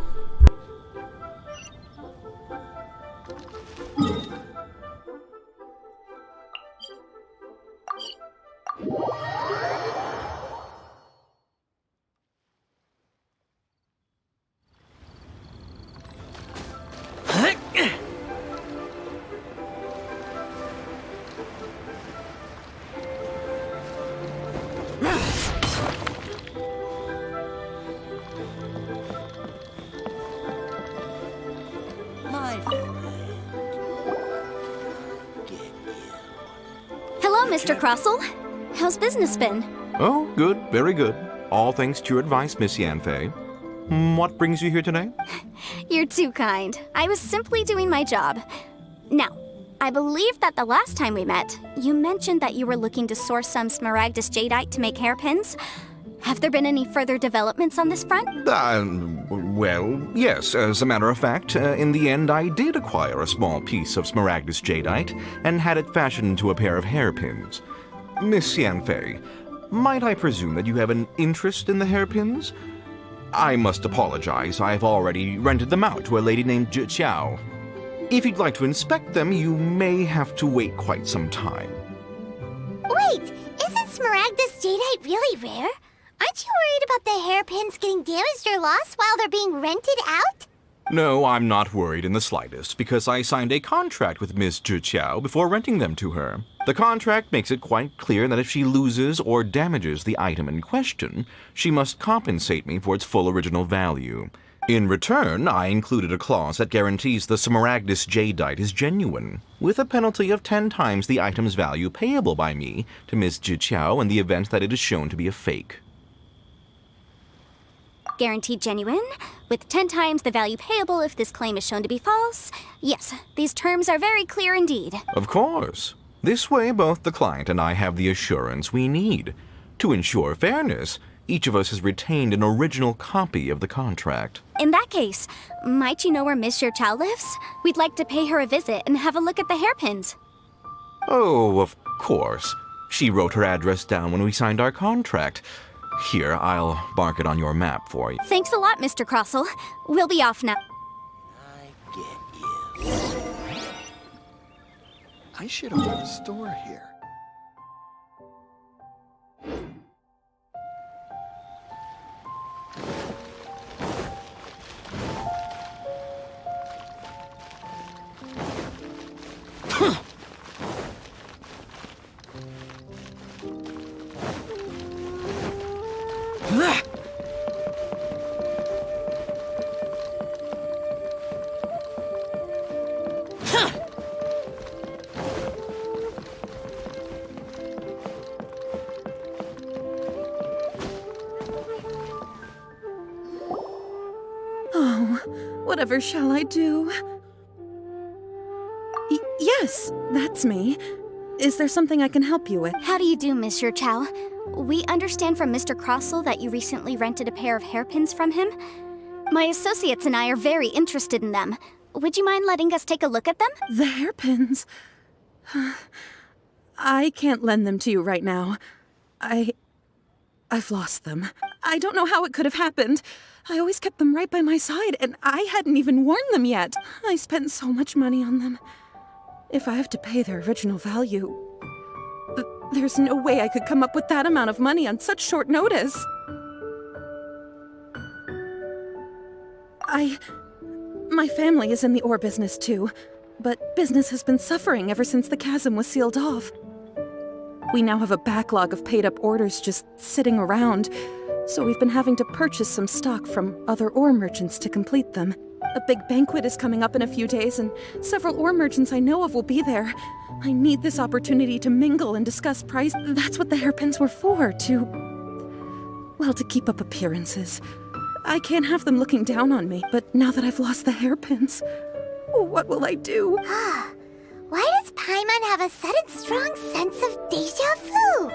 Hello, Mr. Crossell. How's business been? Oh, good, very good. All thanks to your advice, Miss Yanfei. What brings you here today? You're too kind. I was simply doing my job. Now, I believe that the last time we met, you mentioned that you were looking to source some Smaragdus Jadeite to make hairpins. Have there been any further developments on this front? Well, yes. As a matter of fact, in the end, I did acquire a small piece of Smaragdus Jadeite and had it fashioned into a pair of hairpins. Miss Yanfei, might I presume that you have an interest in the hairpins? I must apologize. I've already rented them out to a lady named Zhiqiao. If you'd like to inspect them, you may have to wait quite some time. Wait, isn't Smaragdus Jadeite really rare? Aren't you worried about the hairpins getting damaged or lost while they're being rented out? No, I'm not worried in the slightest, because I signed a contract with Miss Zhiqiao before renting them to her. The contract makes it quite clear that if she loses or damages the item in question, she must compensate me for its full original value. In return, I included a clause that guarantees the Smaragdus Jadeite is genuine, with a penalty of 10 times the item's value payable by me to Miss Zhiqiao in the event that it is shown to be a fake. Guaranteed genuine, with 10 times the value payable if this claim is shown to be false. Yes, these terms are very clear indeed. Of course. This way, both the client and I have the assurance we need. To ensure fairness, each of us has retained an original copy of the contract. In that case, might you know where Miss Zhiqiao lives? We'd like to pay her a visit and have a look at the hairpins. Oh, of course. She wrote her address down when we signed our contract. Here, I'll mark it on your map for you. Thanks a lot, Mr. Crossell. We'll be off now. I should open a store here. Whatever shall I do? Yes, that's me. Is there something I can help you with? How do you do, Miss Zhiqiao? We understand from Mr. Crossell that you recently rented a pair of hairpins from him. My associates and I are very interested in them. Would you mind letting us take a look at them? The hairpins? I can't lend them to you right now. I've lost them. I don't know how it could have happened. I always kept them right by my side, and I hadn't even worn them yet. I spent so much money on them. If I have to pay their original value, there's no way I could come up with that amount of money on such short notice. My family is in the ore business too, but business has been suffering ever since the chasm was sealed off. We now have a backlog of paid-up orders just sitting around, so we've been having to purchase some stock from other ore merchants to complete them. A big banquet is coming up in a few days, and several ore merchants I know of will be there. I need this opportunity to mingle and discuss price. That's what the hairpins were for, to keep up appearances. I can't have them looking down on me, but now that I've lost the hairpins, what will I do? Why does Paimon have a sudden strong sense of deja vu?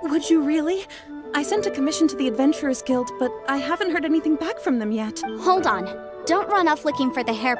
Would you really? I sent a commission to the Adventurers Guild, but I haven't heard anything back from them yet. Hold on. Don't run off looking for the hairpin.